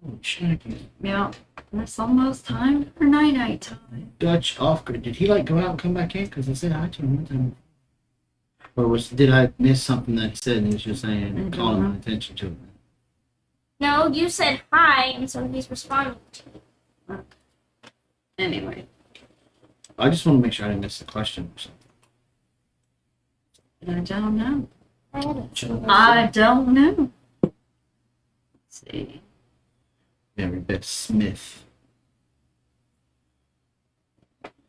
D: Holy shit.
C: yeah. It's almost time for night time.
D: Dutch Oscar, did he like go out and come back in? Because I said hi to him one time. Or did I miss something that he said and he was just saying, calling my attention to it?
A: No, you said hi, and so he's responding to you.
C: Anyway.
D: I just want to make sure I didn't miss the question or something.
C: I don't know.
A: I haven't.
C: I don't know. Let's see.
D: Mary Beth Smith.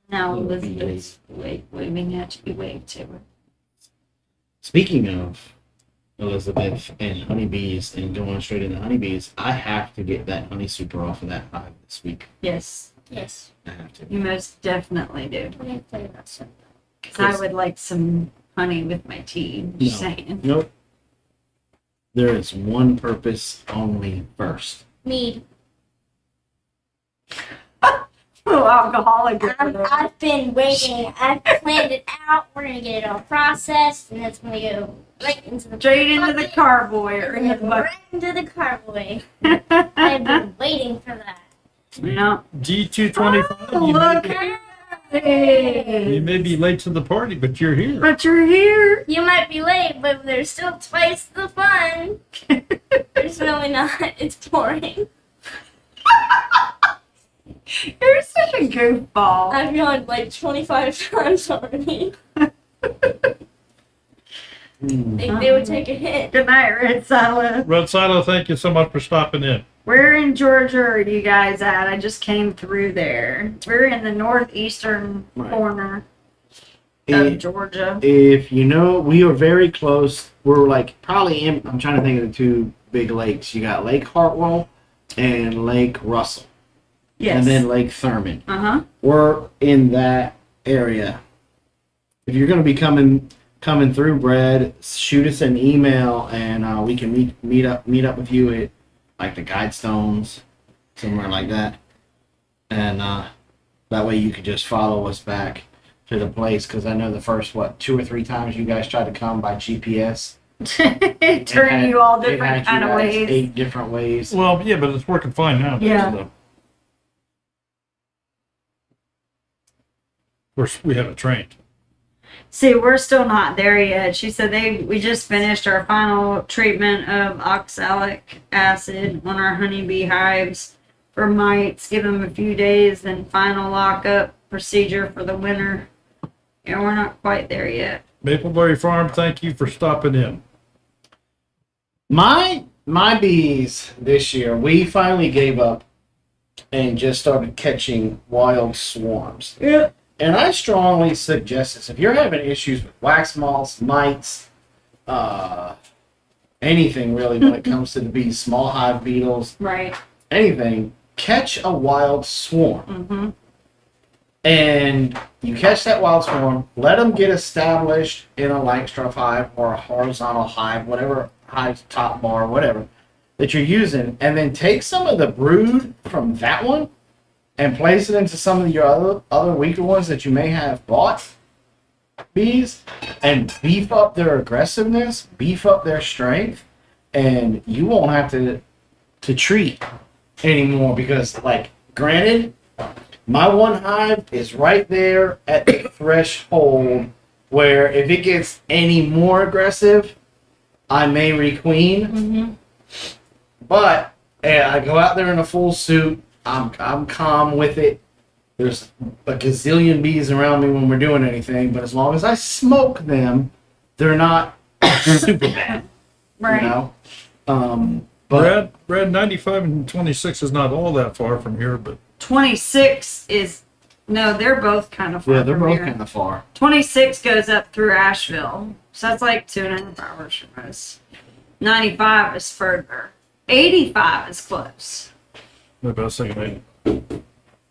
C: Now Elizabeth's waving at you. Wave to her.
D: Speaking of Elizabeth and honeybees and going straight into honeybees, I have to get that honey super off of that hive this week.
C: Yes,
A: Yes.
D: I have to.
C: you most definitely do.
A: I'm going to tell you about something.
C: Because I would like some honey with my tea. Just saying.
D: Nope. There is one purpose only first.
A: Mead.
C: Oh, alcoholic.
A: I've been waiting. I've planned it out. We're going to get it all processed, and it's going to go right into the
C: Straight into the
A: bucket,
C: carboy or in
A: and
C: the
A: then
C: bucket.
A: right into the carboy. I've been waiting for that.
C: Yeah.
B: D225,
C: Oh, look at
B: you
C: it.
B: may be late to the party, but you're here.
C: But you're here.
A: You might be late, but there's still twice the fun. There's really not. It's boring.
C: You're such a goofball.
A: I've gone like 25 times already. They would take a hit.
C: Good night, Red Silo.
B: Red Silo, thank you so much for stopping in.
C: Where in Georgia are you guys at? I just came through there. We're in the northeastern
D: Right.
C: corner. of Georgia.
D: If you know, we are very close. We're like probably in, I'm trying to think of the two big lakes. You got Lake Hartwell and Lake Russell.
C: Yes.
D: And then Lake Thurman.
C: Uh-huh.
D: We're in that area. If you're going to be coming through, Brad, shoot us an email and we can meet up with you at like the Guidestones, somewhere like that. And that way you could just follow us back to the place, because I know the first 2 or 3 times you guys tried to come by GPS.
C: Turn you all different kind of ways.
D: 8 different ways.
B: Well, yeah, but it's working fine now.
C: Yeah.
B: Of course, we haven't trained.
C: See, we're still not there yet. She said we just finished our final treatment of oxalic acid on our honeybee hives for mites. Give them a few days, then final lockup procedure for the winter. Yeah, we're not quite there yet.
B: Mapleberry Farm, thank you for stopping in.
D: My bees this year, we finally gave up and just started catching wild swarms.
C: Yeah.
D: And I strongly suggest this. If you're having issues with wax moths, mites, anything really when it comes to the bees, small hive beetles,
C: Right.
D: anything, catch a wild swarm.
C: Mm-hmm.
D: And you catch that wild swarm, let them get established in a Langstroth hive or a horizontal hive, whatever hive top bar, whatever that you're using, and then take some of the brood from that one and place it into some of your other weaker ones that you may have bought bees, and beef up their aggressiveness, beef up their strength, and you won't have to treat anymore, because, like, granted, my one hive is right there at the threshold where if it gets any more aggressive, I may requeen.
C: Mm-hmm.
D: But I go out there in a full suit. I'm calm with it. There's a gazillion bees around me when we're doing anything, but as long as I smoke them, they're not super bad.
C: Right.
D: You know? But
B: Brad, 95 and 26 is not all that far from here, but
C: 26 is, no, they're both kind of far.
D: yeah, they're
C: from
D: both
C: here.
D: kind of far.
C: 26 goes up through Asheville, so that's like 2.5 hours from us. 95 is further. 85 is close.
B: maybe I was thinking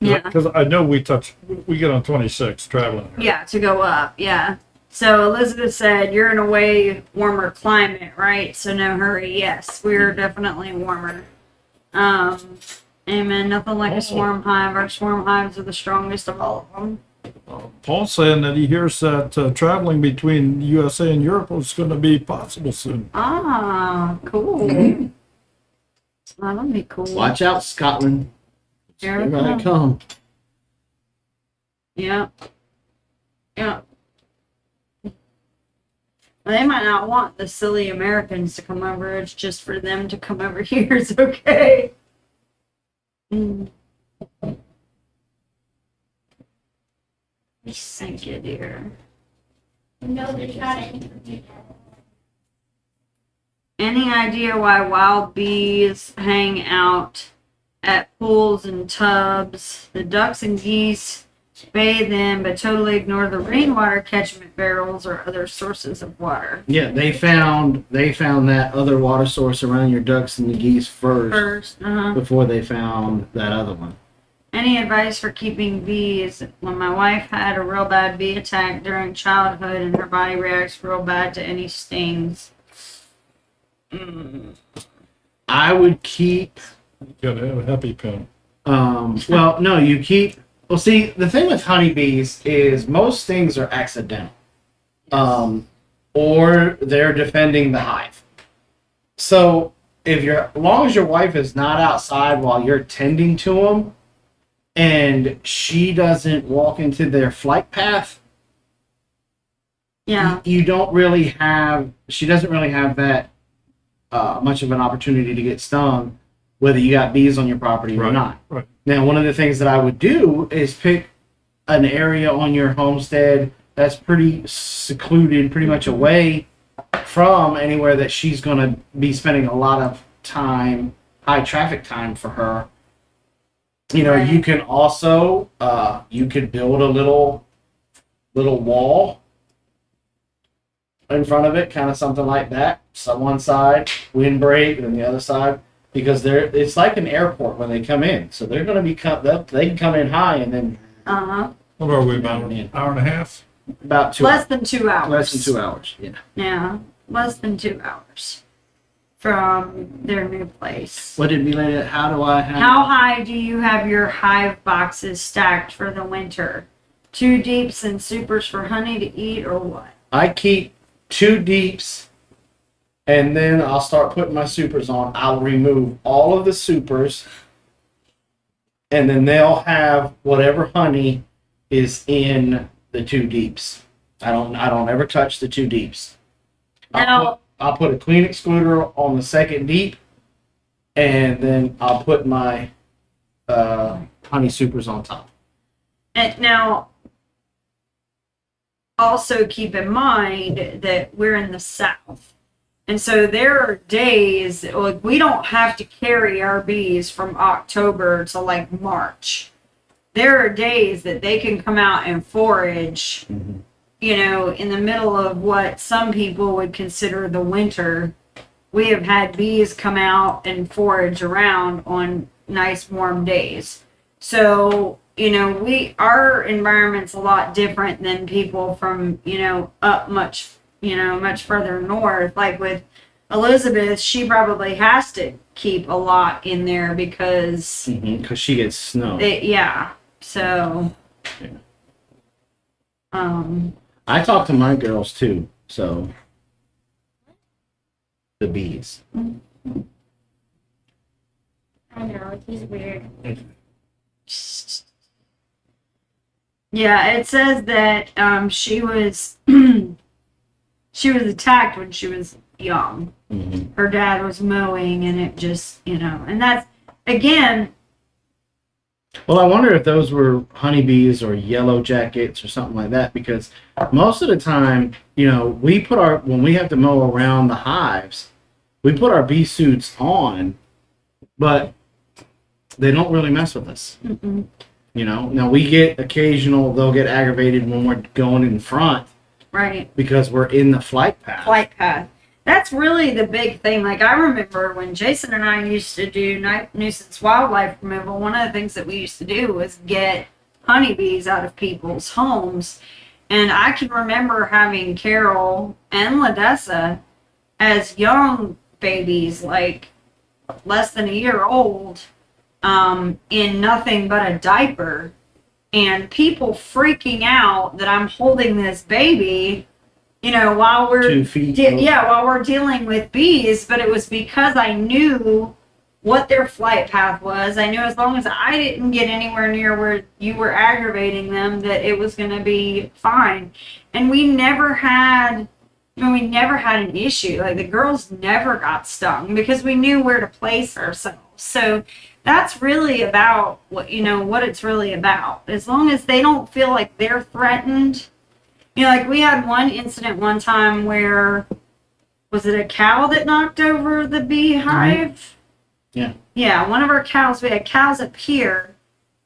C: Yeah.
B: because I know we get on 26 traveling here.
C: Yeah, to go up. Yeah. So Elizabeth said you're in a way warmer climate, right? So no hurry. Yes, we're definitely warmer. Amen. Nothing like a swarm hive. Our swarm hives are the strongest of all of them.
B: Paul's saying that he hears that traveling between USA and Europe is going to be possible soon.
C: Ah, cool. That'll be cool.
D: Watch out, Scotland.
C: Here
D: Here
C: we
D: I
C: come.
D: come.
C: Yeah. Yeah. They might not want the silly Americans to come over. It's just for them to come over here. It's okay. Mm. Thank you, dear.
A: No, they're trying.
C: Any idea why wild bees hang out at pools and tubs? The ducks and geese bathe in, but totally ignore the rainwater catchment barrels or other sources of water.
D: Yeah, they found that other water source around your ducks and the geese first before they found that other one.
C: Any advice for keeping bees? When my wife had a real bad bee attack during childhood and her body reacts real bad to any stings.
D: I would keep.
B: You got to have a happy pen.
D: Well, no, you keep. Well, see, the thing with honeybees is most things are accidental, or they're defending the hive. So as long as your wife is not outside while you're tending to them, and she doesn't walk into their flight path,
C: Yeah.
D: you don't really have. She doesn't really have that much of an opportunity to get stung, whether you got bees on your property or not.
B: Right.
D: Now, one of the things that I would do is pick an area on your homestead that's pretty secluded, pretty much away from anywhere that she's going to be spending a lot of time, high traffic time for her. You know,
C: Right.
D: you can also, you could build a little wall in front of it, kind of something like that. So one side, windbreak, and the other side, because it's like an airport when they come in. So they're going to be they can come in high and then.
B: What are we, about an hour and a half?
D: About 2
C: Less than 2 hours.
D: Less than 2 hours. Yeah.
C: Yeah, less than 2 hours from their new place.
D: What did we lay it? How do I have?
C: How high do you have your hive boxes stacked for the winter? 2 deeps and supers for honey to eat, or what?
D: I keep 2 deeps, and then I'll start putting my supers on. I'll remove all of the supers, and then they'll have whatever honey is in the 2 deeps. I don't ever touch the 2 deeps. I'll put a clean excluder on the second deep, and then I'll put my honey supers on top.
C: And now, also keep in mind that we're in the South. And so there are days, like, we don't have to carry our bees from October to like March. There are days that they can come out and forage, you know, in the middle of what some people would consider the winter. We have had bees come out and forage around on nice warm days. So, you know, our environment's a lot different than people from, you know, up much further north. Like with Elizabeth, she probably has to keep a lot in there because
D: she gets snow.
C: So,
D: I talk to my girls too, so the bees.
A: I know, he's weird.
C: yeah, it says that she was she was attacked when she was young. Her dad was mowing, and it just, you know, and that's again.
D: Well, I wonder if those were honeybees or yellow jackets or something like that, because most of the time, you know, when we have to mow around the hives, we put our bee suits on, but they don't really mess with us. You know, now we get they'll get aggravated when we're going in front.
C: Right.
D: Because we're in the flight path.
C: That's really the big thing. Like, I remember when Jason and I used to do night nuisance wildlife removal, one of the things that we used to do was get honeybees out of people's homes. And I can remember having Carol and Ladessa as young babies, like less than a year old, in nothing but a diaper. And people freaking out that I'm holding this baby, you know, while we're
D: 2 feet.
C: while we're dealing with bees. But it was because I knew what their flight path was. I knew as long as I didn't get anywhere near where you were aggravating them, that it was going to be fine. And we never had an issue. Like, the girls never got stung because we knew where to place ourselves. So that's really about what it's really about. As long as they don't feel like they're threatened. You know, like, we had one incident one time where, was it a cow that knocked over the beehive? Yeah, one of our cows, we had cows up here,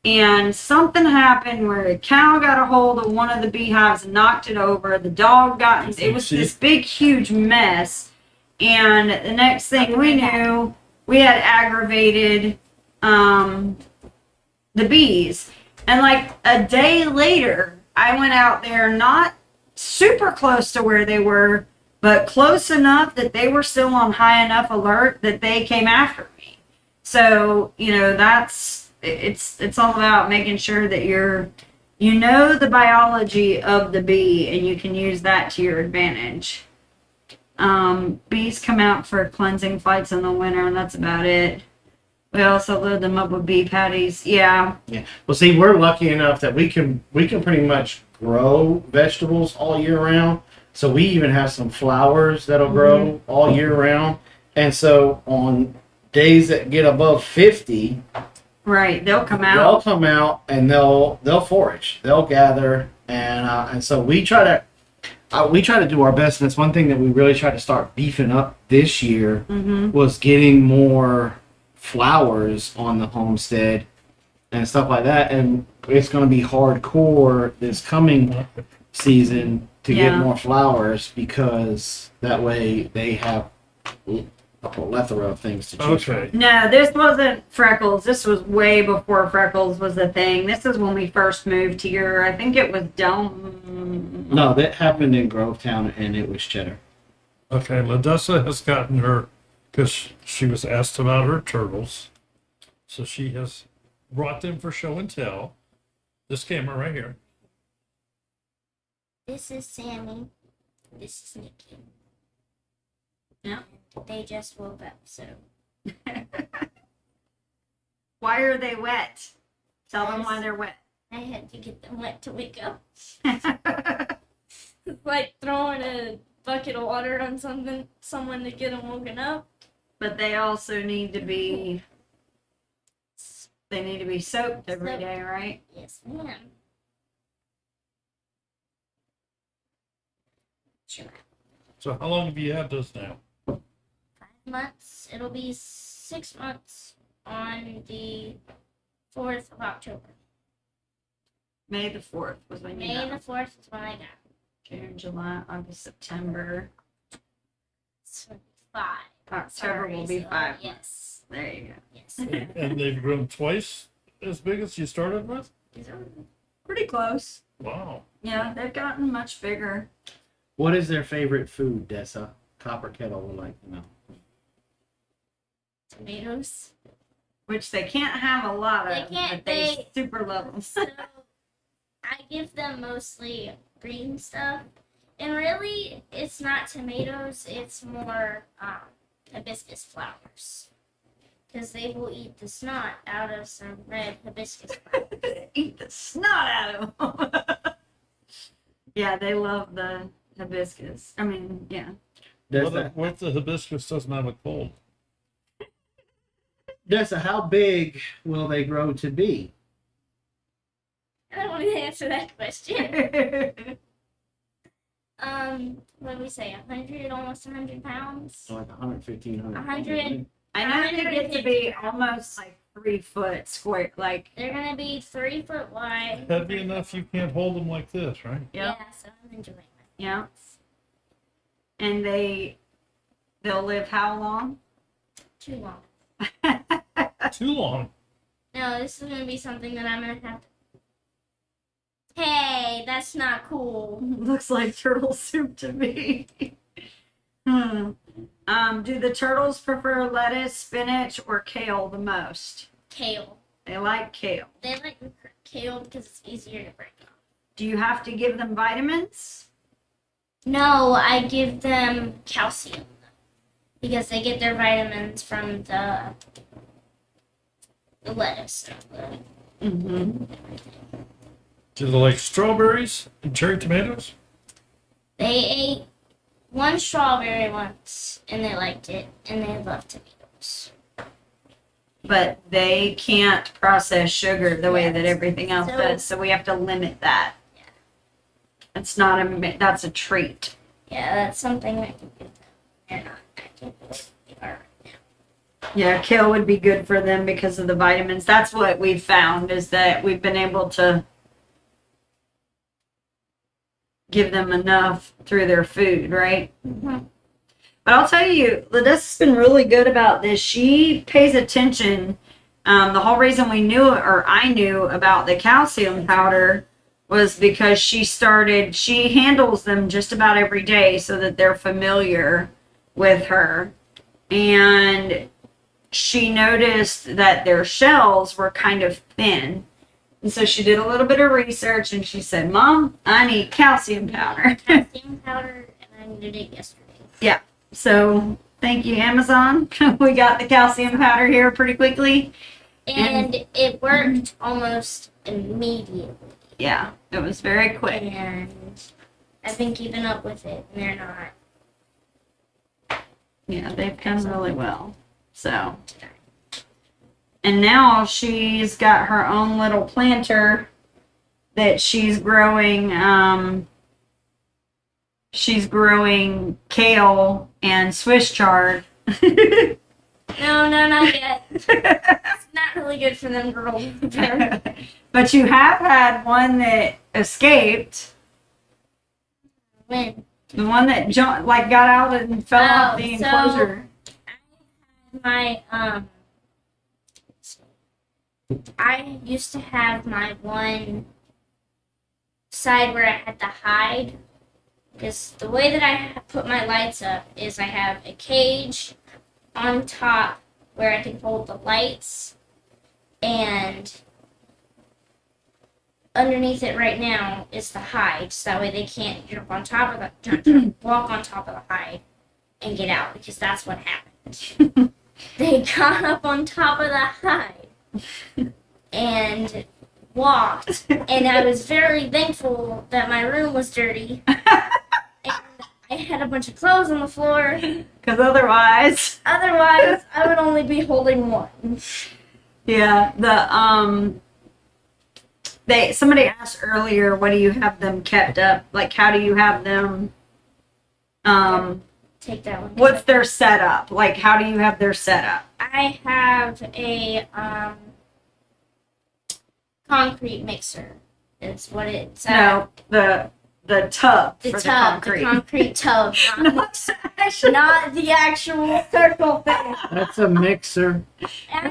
C: and something happened where a cow got a hold of one of the beehives and knocked it over. The dog it was this big, huge mess. And the next thing we knew, we had aggravated the bees. And like a day later, I went out there, not super close to where they were, but close enough that they were still on high enough alert that they came after me. So, you know, it's all about making sure that you know the biology of the bee, and you can use that to your advantage. Bees come out for cleansing flights in the winter, and that's about it. We also load them up with bee patties. Yeah.
D: Well, see, we're lucky enough that we can pretty much grow vegetables all year round. So we even have some flowers that'll grow all year round. And so on days that get above 50,
C: right, they'll come out.
D: They'll come out and they'll forage. They'll gather, and so we try to do our best. And that's one thing that we really try to start beefing up this year was getting more flowers on the homestead and stuff like that. And it's going to be hardcore this coming season to
C: Yeah.
D: get more flowers because that way they have a plethora of things to choose
B: Okay.
D: from.
C: No, this wasn't Freckles. This was way before Freckles was a thing. This is when we first moved here. I think it was Dome.
D: No, that happened in Grovetown, and it was cheddar.
B: Okay, Ladessa has gotten her, because she was asked about her turtles. So she has brought them for show and tell. This camera right here.
A: This is Sammy. This is Nikki.
C: Yeah.
A: They just woke up, so.
C: Why are they wet? Tell them why they're wet.
A: I had to get them wet to wake up. It's like throwing a bucket of water on someone to get them woken up.
C: But they also need to be. They need to be soaked every day, right?
A: Yes, ma'am. Sure.
B: So how long have you had those now?
A: 5 months. It'll be 6 months on the 4th of October.
C: May the 4th was when you
A: May
C: got
A: the 4th is when I got it.
C: June, July, August, September.
A: So 5.
C: October will be
A: So,
C: 5.
A: Yes.
C: There you go.
A: Yes.
B: And they've grown twice as big as you started with?
C: Pretty close.
B: Wow.
C: Yeah, they've gotten much bigger.
D: What is their favorite food, Dessa? Copper Kettle would like to know.
A: Tomatoes.
C: Which they can't have a lot
A: They
C: of,
A: can't-
C: but they
A: they-
C: super love them.
A: So I give them mostly green stuff. And really, it's not tomatoes, it's more hibiscus flowers. Because they will eat the snot out of some red hibiscus flowers.
C: Eat the snot out of them. Yeah, they love the hibiscus. I mean, yeah.
B: What if the hibiscus doesn't have a cold?
D: Dessa, how big will they grow to be?
A: I don't want to answer that question. What did we say? 100, almost 100 pounds?
D: So like 115,
A: 100.
C: I know they get to be almost like 3 foot square. Like,
A: They're gonna be 3 foot wide.
B: Heavy enough you can't hold them like this, right?
C: Yep.
A: Yeah, so I'm enjoying it.
C: yeah. And they'll live how long?
A: Too long.
B: Too long.
A: No, this is gonna be something that I'm gonna have to. Hey, that's not cool.
C: Looks like turtle soup to me. Do the turtles prefer lettuce, spinach, or kale the most?
A: Kale.
C: They like kale.
A: They like kale because it's easier to break up.
C: Do you have to give them vitamins?
A: No, I give them calcium because they get their vitamins from the lettuce.
C: Mm-hmm.
B: Do they like strawberries and cherry tomatoes?
A: They ate one strawberry once and they liked it, and they love tomatoes.
C: But they can't process sugar the way that
A: Yes.
C: everything else
A: So-
C: does, so we have to limit that.
A: Yeah.
C: It's not a. That's a treat.
A: Yeah, that's something I can give them. They're not. I can't believe they are.
C: Yeah, kale would be good for them because of the vitamins. That's what we've found is that we've been able to give them enough through their food, right?
A: Mm-hmm.
C: But I'll tell you, Ladessa's been really good about this. She pays attention. The whole reason we knew, or I knew about the calcium powder was because she handles them just about every day so that they're familiar with her. And she noticed that their shells were kind of thin. And so she did a little bit of research and she said, Mom, I need calcium powder.
A: Calcium powder, and I needed it yesterday.
C: So thank you, Amazon. We got the calcium powder here pretty quickly.
A: And it worked almost immediately.
C: Yeah, it was very quick.
A: And I've been keeping up with it, and they're not.
C: Yeah, they've done really well. So, and now she's got her own little planter that she's growing. She's growing kale and Swiss chard.
A: No, not yet. It's not really good for them girls.
C: But you have had one that escaped.
A: When
C: The one that jumped, like got out and fell off the
A: so-
C: enclosure.
A: my I used to have my one side where I had to hide, because the way that I put my lights up is I have a cage on top where I can hold the lights, and underneath it right now is the hide, so that way they can't jump on top of walk on top of the hide and get out, because that's what happened. They got up on top of the hide and walked, and I was very thankful that my room was dirty. And I had a bunch of clothes on the floor.
C: Because otherwise,
A: Otherwise, I would only be holding one.
C: yeah, somebody asked earlier, what do you have them kept up? Like, how do you have them,
A: Take that one.
C: what's their setup? Like, how do you have their setup?
A: I have a concrete mixer. It's what it's
C: No, the tub
A: the
C: for
A: tub,
C: the
A: the
C: concrete.
A: concrete tub, not the actual circle thing.
D: That's a mixer.
A: I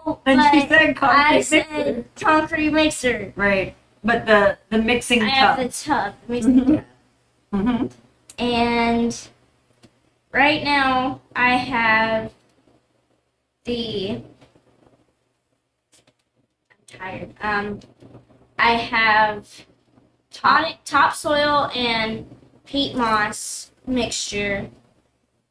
A: know,
C: And she
A: but
C: said concrete
A: I
C: mixer.
A: said concrete mixer.
C: Right, but the mixing
A: I have the
C: tub.
A: tub, mixing tub.
C: Mm-hmm.
A: And right now I have the. I'm tired. I have topsoil and peat moss mixture,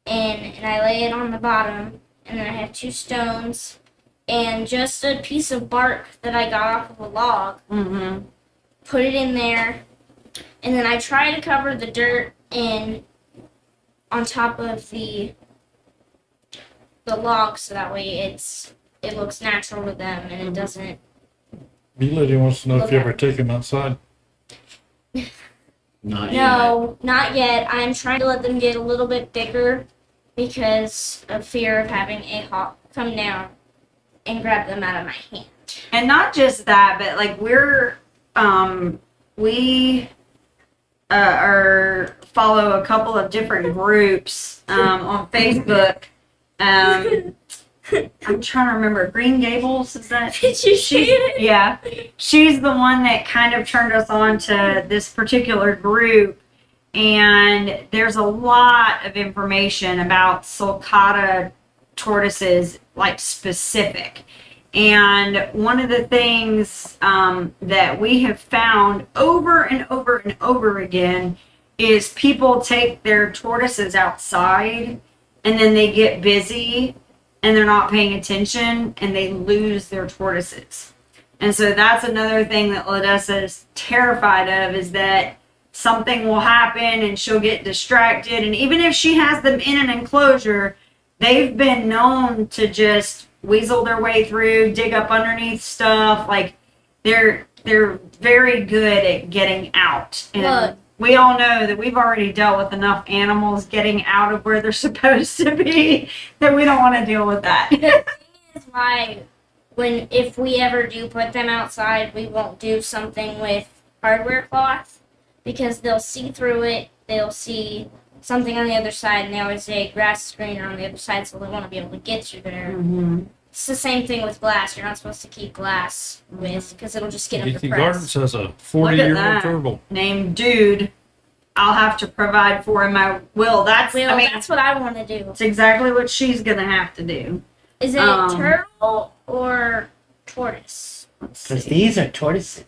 A: and I lay it on the bottom, and then I have 2 stones and just a piece of bark that I got off of a log.
C: Mm-hmm.
A: Put it in there, and then I try to cover the dirt in on top of the log, so that way it looks natural to them and it doesn't.
B: B-Lady wants to know if you
A: Okay.
B: ever take him outside.
D: Not yet.
A: No, not yet. I'm trying to let them get a little bit bigger because of fear of having a hawk come down and grab them out of my hand.
C: And not just that, but like we follow a couple of different groups on Facebook. I'm trying to remember. Green Gables, is that?
A: Did you see it?
C: Yeah, she's the one that kind of turned us on to this particular group, and there's a lot of information about sulcata tortoises, like specific. And one of the things that we have found over and over and over again is people take their tortoises outside and then they get busy and they're not paying attention and they lose their tortoises. And so that's another thing that Ladessa is terrified of, is that something will happen and she'll get distracted. And even if she has them in an enclosure, they've been known to just weasel their way through, dig up underneath stuff. Like they're very good at getting out. And
A: Look.
C: we all know that we've already dealt with enough animals getting out of where they're supposed to be that we don't want to deal with that.
A: The thing is why if we ever do put them outside, we won't do something with hardware cloth, because they'll see through it, they'll see something on the other side, and they always say grass is greener on the other side, so they want to be able to get through there.
C: Mm-hmm.
A: It's the same thing with glass. You're not supposed to keep glass with, because it'll just get them
B: Leafy
A: depressed.
B: Gardens has a
C: Look
B: 40-year-old
C: at that.
B: turtle.
C: Named Dude, I'll have to provide for in my will.
A: Well,
C: I mean,
A: that's what I want to do.
C: it's exactly what she's gonna have to do.
A: Is it turtle or tortoise?
C: Let's
D: Because
C: see.
D: these are tortoises.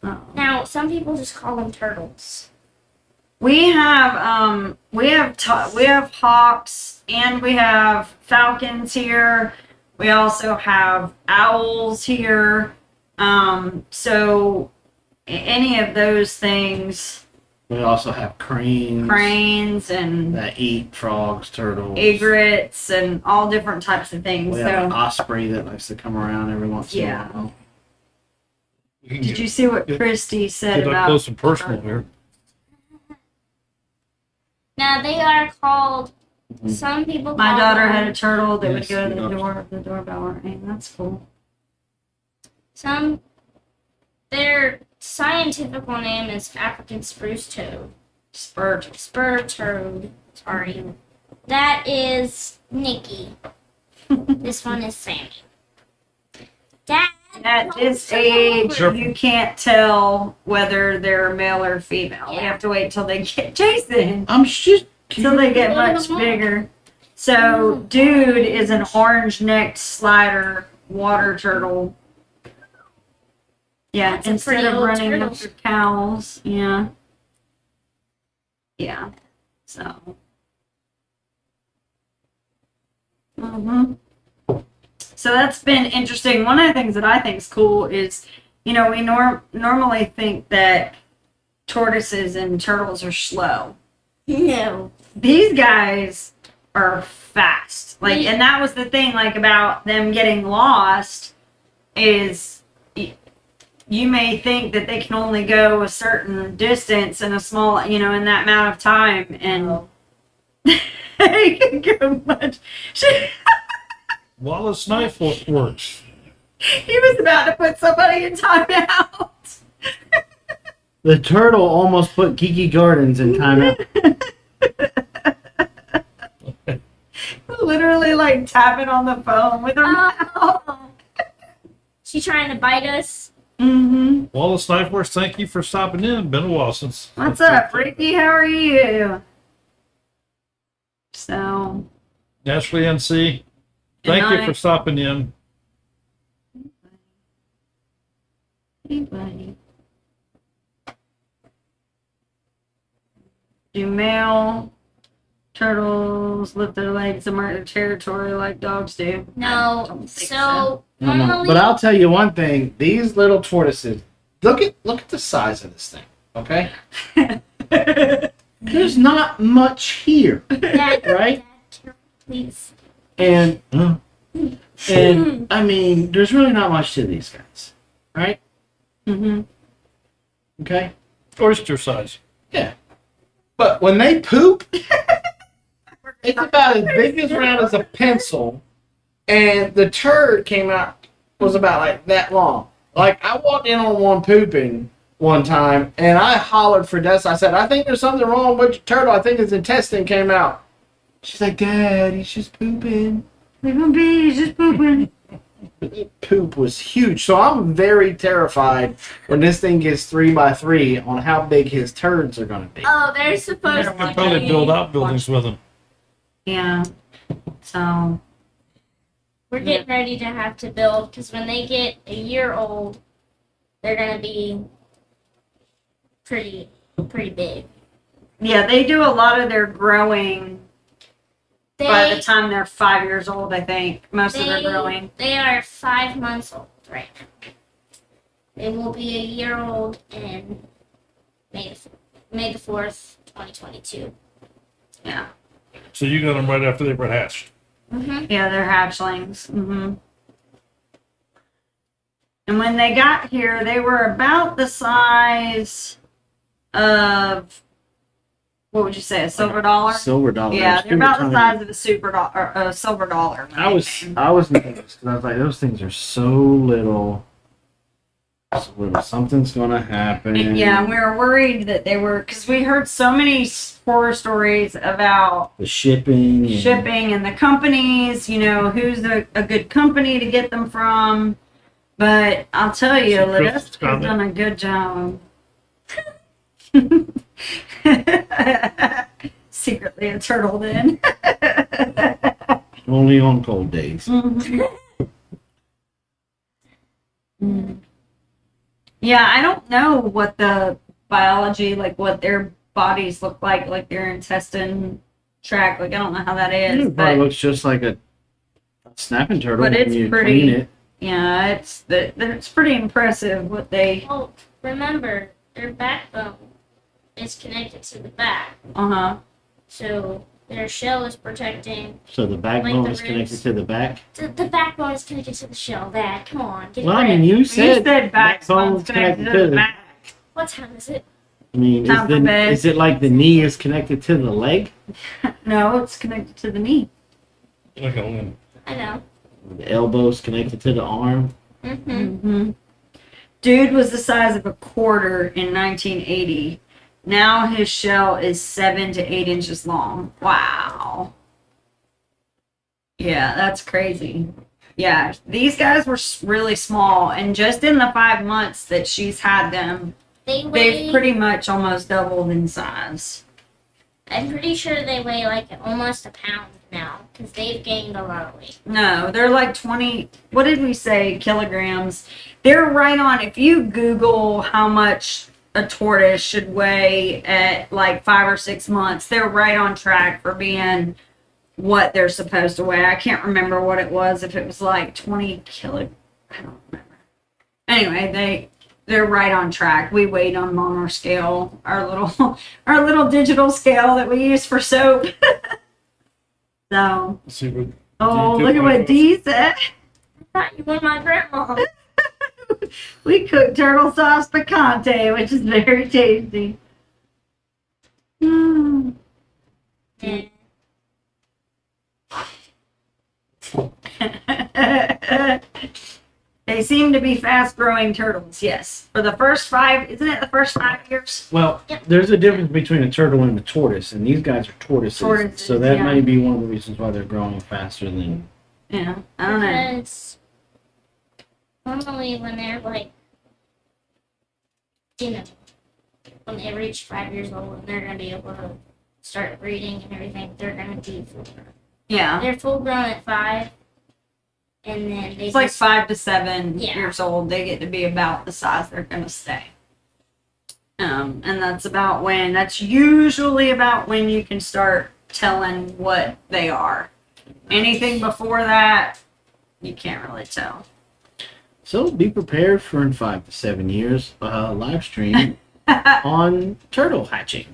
C: Oh.
A: Now, some people just call them turtles.
C: We have hawks and we have falcons here. We also have owls here. So any of those things,
D: We also have
C: cranes and
D: that eat frogs, turtles.
C: egrets and all different types of things.
D: We have an
C: So
D: osprey that likes to come around every once in
C: Yeah.
D: a while.
B: You can
C: did you see what
B: Get-
C: Christy said
B: get up
C: about?
B: close and personal here.
A: Now, they are called, some people
C: My
A: call
C: daughter
A: them,
C: had a turtle that would
D: Yes,
C: go to the
D: your
C: door of the doorbell ring. That's cool.
A: their scientific name is African spruce toad. Spur toad. Sorry. That is Nikki. This one is Sammy. Dad.
C: At this age, you can't tell whether they're male or female.
A: Yeah.
C: We have to wait till they get Jason.
D: I'm just
C: Till they get much bigger. So, dude is an orange-necked slider water turtle. Yeah,
A: That's a
C: instead
A: pretty
C: of
A: old
C: running
A: turtle.
C: after cows. Yeah. Yeah. So. So that's been interesting. One of the things that I think is cool is, we normally think that tortoises and turtles are slow.
A: No.
C: These guys are fast. And that was the thing, about them getting lost is you may think that they can only go a certain distance in a small, in that amount of time, and they can go much.
B: Wallace knife works.
C: He was about to put somebody in timeout.
D: The turtle almost put Kiki Gardens in timeout.
C: Literally tapping on the phone with her mouth.
A: She trying to bite us?
C: Mm-hmm.
B: Wallace Knife Works, thank you for stopping in. Been a while since.
C: What's up, Ricky? How are you? So.
B: Ashley NC, thank you for stopping in.
C: Hey, buddy. Do male turtles lift their legs and mark their territory like dogs do? I
A: No.
C: don't think
A: So
D: No,
A: normally,
D: but I'll tell you one thing: these little tortoises. Look at the size of this thing. Okay, there's not much here,
A: Dad,
D: right?
A: Dad, please.
D: And I mean, there's really not much to these guys, right?
C: Mm-hmm.
D: Okay,
B: Oyster size.
D: yeah. But when they poop, it's about as big as round as a pencil, and the turd came out was about that long. I walked in on one pooping one time, and I hollered for Des. I said, "I think there's something wrong with your turtle. I think his intestine came out." She's like, "Dad, he's just pooping."
C: He's just pooping.
D: The poop was huge, so I'm very terrified when this thing gets 3x3 on how big his turds are going to be.
A: Oh, they're supposed
B: You
A: to
B: could probably
A: be.
B: build outbuildings with them.
C: Yeah. So.
A: We're getting ready to have to build because when they get a year old, they're gonna be pretty big.
C: Yeah, they do a lot of their growing by the time they're 5 years old, I think. Most of their growing.
A: They are 5 months old right now. They will be a year old in May the 4th, 2022.
C: Yeah.
B: So you got them right after they were hatched.
A: Mm-hmm.
C: Yeah, they're hatchlings. Mm-hmm. And when they got here, they were about the size of, what would you say, a silver dollar?
D: Silver dollar.
C: Yeah, they're about the size of a a silver dollar.
D: I was nervous because I was like, those things are so little. Something's gonna happen.
C: Yeah, we were worried that they were, because we heard so many horror stories about
D: The shipping.
C: and the companies, who's a good company to get them from. But I'll tell you,
B: So Chris
C: Ledesca's
B: is coming.
C: done a good job. Secretly a turtle then.
D: Only on cold days.
C: Yeah, I don't know what the biology, what their bodies look like their intestine tract. I don't know how that is.
D: It probably looks just like a snapping turtle
C: But
D: when
C: it's
D: you
C: pretty-
D: clean it.
C: Yeah, it's pretty impressive what they.
A: Oh, remember, their backbone is connected to the back. So their shell is protecting.
D: So the backbone
A: the
D: is connected
A: ribs.
D: to the back.
A: The backbone is connected to the shell. Dad, come on. Get
D: Well,
A: it
D: I mean,
A: right.
D: you said
C: backbone's connected to the back.
A: What time is it?
D: I mean,
C: Time for bed.
D: is it like the knee is connected to the leg?
C: No, it's connected to the knee.
B: Like a limb.
A: I know.
D: The elbow's connected to the arm.
A: Mm-hmm.
C: Dude was the size of a quarter in 1980 Now his shell is 7 to 8 inches long. Wow. Yeah, that's crazy. Yeah, these guys were really small, and just in the 5 months that she's had them, they've pretty much almost doubled in size.
A: I'm pretty sure they weigh like almost a pound now because they've gained a lot of weight.
C: No, they're like 20, what did we say, kilograms? They're right on, if you Google how much a tortoise should weigh at like 5 or 6 months, they're right on track for being what they're supposed to weigh. I can't remember what it was, if it was like 20 kilo, I don't remember. Anyway, they're right on track. We weighed them on our scale, our little digital scale that we use for soap. So,
B: Let's see what.
C: oh, look at what Dee said.
A: I thought you were my grandma.
C: We cook turtle sauce picante, which is very tasty. Mm.
A: Yeah.
C: They seem to be fast-growing turtles, yes. For the first 5, isn't it the first 5 years?
D: Well,
A: Yep.
D: there's a difference between a turtle and a tortoise, and these guys are tortoises.
C: Tortoises,
D: so that
C: yeah.
D: may be one of the reasons why they're growing faster than.
C: Yeah, I don't know.
A: Because normally when they're like, when they reach 5 years old and they're going to be able to start breeding and everything, they're going to be full grown.
C: Yeah,
A: They're full grown at 5, and then they
C: it's like
A: just,
C: 5 to 7
A: Yeah.
C: years old. They get to be about the size they're going to stay. And that's usually about when you can start telling what they are. Anything before that, you can't really tell.
D: So be prepared for in 5 to 7 years live stream on turtle hatching.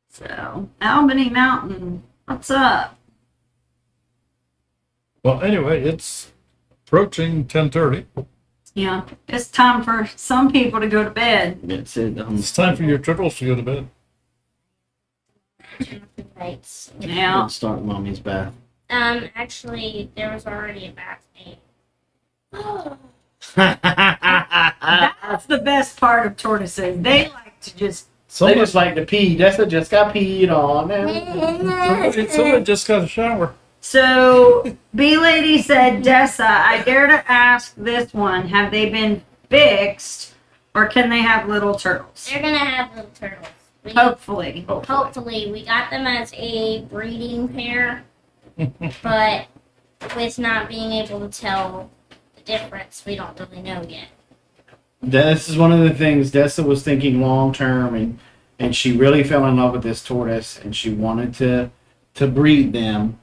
C: So, Albany Mountain, what's up?
B: Well, anyway, it's approaching 10:30.
C: Yeah, it's time for some people to go to bed.
D: That's it.
B: It's time for your turtles to go to bed.
A: nights.
C: Yeah.
D: Let's start mommy's bath.
A: Actually, there was already a bath made.
C: That's the best part of tortoises. They like to just.
D: They just like to pee. Dessa just got peed on.
B: Someone just got a shower.
C: So, B Lady said, Dessa, I dare to ask this one: have they been fixed, or can they have little turtles?
A: They're gonna have little turtles.
C: Hopefully.
A: Hopefully, we got them as a breeding pair, but with not being able to tell the difference, we don't really know yet.
D: This is one of the things Dessa was thinking long term, and she really fell in love with this tortoise, and she wanted to breed them,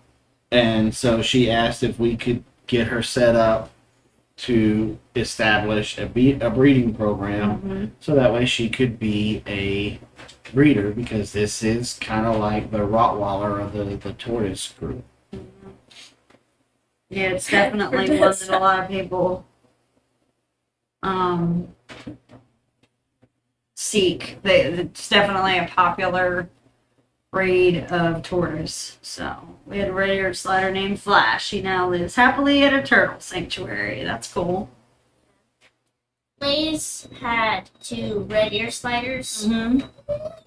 D: and so she asked if we could get her set up to establish a breeding program, so that way she could be a breeder, because this is kind of like the Rottweiler of the tortoise group.
C: Yeah, it's definitely one that a lot of people seek. It's definitely a popular breed of tortoise. So we had a red-eared slider named Flash. He now lives happily at a turtle sanctuary. That's cool.
A: Blaze had 2 red ear sliders,
C: Mm-hmm.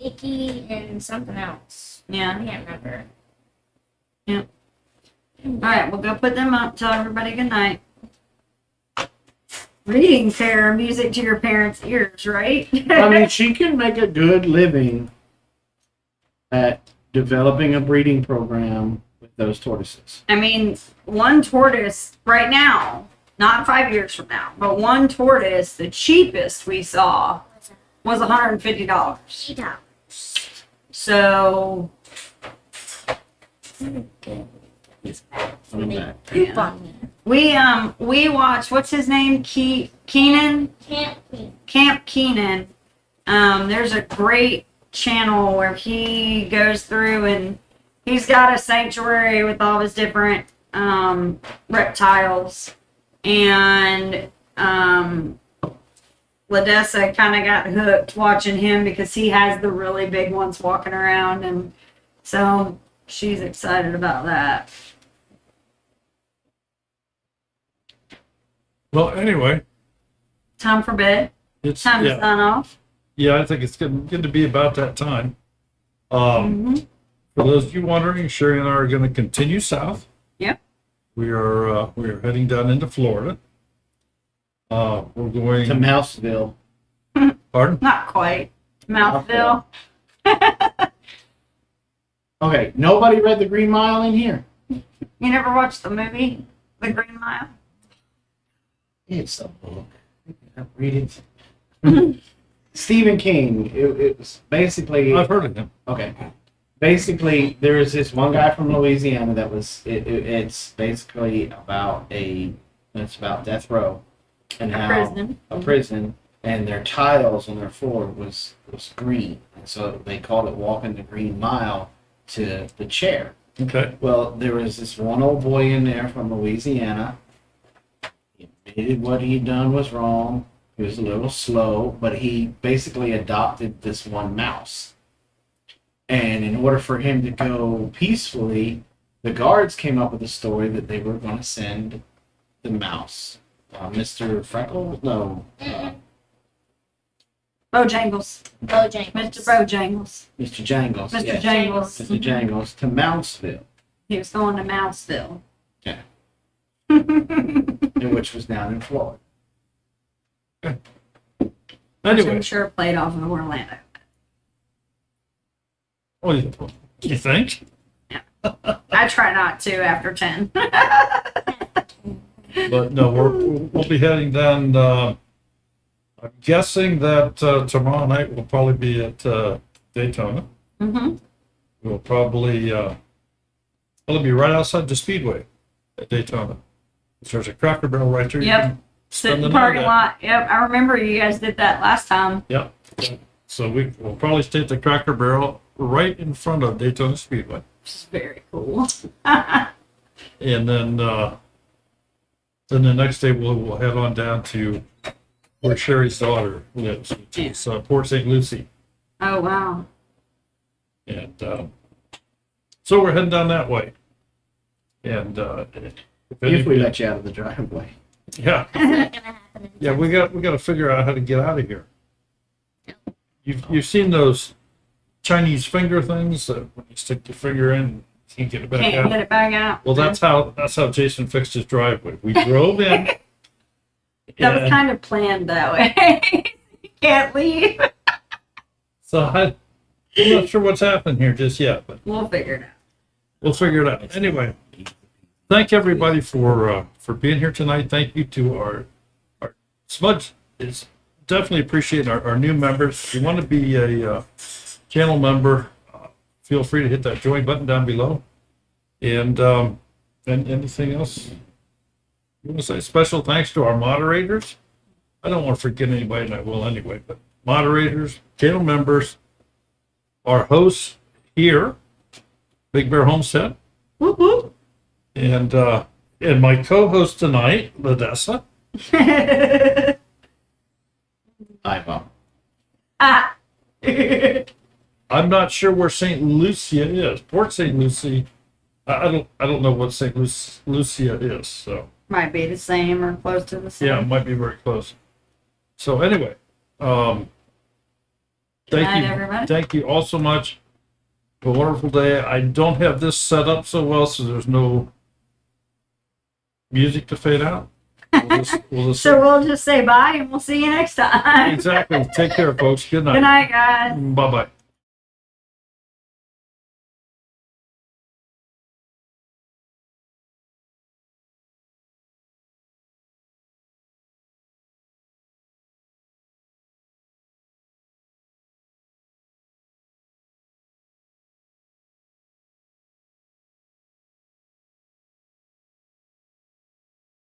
A: Icky, and something else. I
C: Yeah.
A: can't remember.
C: Yep. All right, we'll go put them up. Tell everybody good night. Reading fair, music to your parents' ears, right?
D: I mean, she can make a good living at developing a breeding program with those tortoises.
C: I mean, one tortoise right now, not 5 years from now, but one tortoise, the cheapest we saw was $150.
A: $8.
C: So,
A: Good.
D: I'm
A: They
D: back.
A: poop on me.
C: we watched, what's his name? Keenan?
A: Can't be.
C: Camp Keenan. There's a great channel where he goes through and he's got a sanctuary with all his different reptiles, and Ladessa kind of got hooked watching him because he has the really big ones walking around, and so she's excited about that.
B: Well, anyway,
C: Time for bed.
B: It's
C: Time to
B: yeah,
C: sign off.
B: yeah. I think it's going to be about that time.
C: Mhm.
B: For those of you wondering, Sherry and I are going to continue south.
C: Yep.
B: We are heading down into Florida. We're going
D: To Mouseville.
B: Pardon?
C: Not quite. Mouthville.
D: Okay, nobody read The Green Mile in here.
C: You never watched the movie, The Green Mile?
D: It's a book. Read it. Stephen King. It was basically.
B: I've heard of him.
D: Okay. Basically, there is this one guy from Louisiana that was. It's basically about it's about death row, and how
C: Prison.
D: a prison, and their tiles on their floor was green, and so they called it walking the Green Mile to the chair.
B: Okay.
D: Well, there was this one old boy in there from Louisiana. He admitted what he'd done was wrong. He was a little slow, but he basically adopted this one mouse. And in order for him to go peacefully, the guards came up with a story that they were going to send the mouse, Mr. Freckles? No,
C: Bojangles.
A: Bojangles.
C: Mr. Bojangles.
D: Mr. Jangles.
C: Mr.
D: Yes.
C: Jangles.
D: Mr. Jangles to Mouseville,
C: He was going to Mouseville.
D: Yeah.
C: Which
D: which was down in Florida.
B: Anyway,
C: I'm sure played off of Orlando.
B: oh, you think?
C: I try not to after 10.
B: But no, we'll be heading down. I'm guessing that tomorrow night we'll probably be at Daytona.
C: Mm-hmm.
B: We'll probably it'll be right outside the Speedway at Daytona. There's a Cracker Barrel right there. You
C: Yep.
B: can
C: Sit in
B: spend
C: the
B: night
C: parking
B: at.
C: lot. Yep, I remember you guys did that last time.
B: Yep. So we'll probably stay at the Cracker Barrel right in front of Daytona Speedway,
C: Which is very cool.
B: and then the next day we'll head on down to where Sherry's daughter lives, which is Port St. Lucie,
C: Oh, wow.
B: and so we're heading down that way. And
D: If we let you out of the driveway.
B: yeah,
A: That's not gonna happen. In
B: yeah, we got to figure out how to get out of here. You've seen those Chinese finger things that when you stick your finger in, you can get it back
C: Can't
B: out.
C: get it back out.
B: Well, that's how Jason fixed his driveway. We drove in.
C: That was
B: and
C: kind of planned that way. You can't leave.
B: so I'm not sure what's happening here just yet, but
C: We'll figure it out.
B: we'll figure it out. Anyway, thank everybody for being here tonight. Thank you to our Smudge is definitely appreciating our new members. If you want to be a channel member, feel free to hit that join button down below. And anything else you want to say? Special thanks to our moderators. I don't want to forget anybody, and I will anyway, but moderators, channel members, our hosts here, Big Bear Homestead,
C: Whoop whoop.
B: and my co-host tonight, Ladessa.
D: iPhone.
C: Ah.
B: I'm not sure where St. Lucia is. Port St. Lucie. I don't know what St. Lucia is. So
C: Might be the same or close to the same.
B: yeah, it might be very close. So anyway,
C: Good night, everybody.
B: thank you all so much. Have a wonderful day. I don't have this set up so well, so there's no music to fade out. We'll just
C: So we'll just say bye and we'll see you next time.
B: exactly. Take care, folks. Good night.
C: Good night, guys.
B: Bye bye.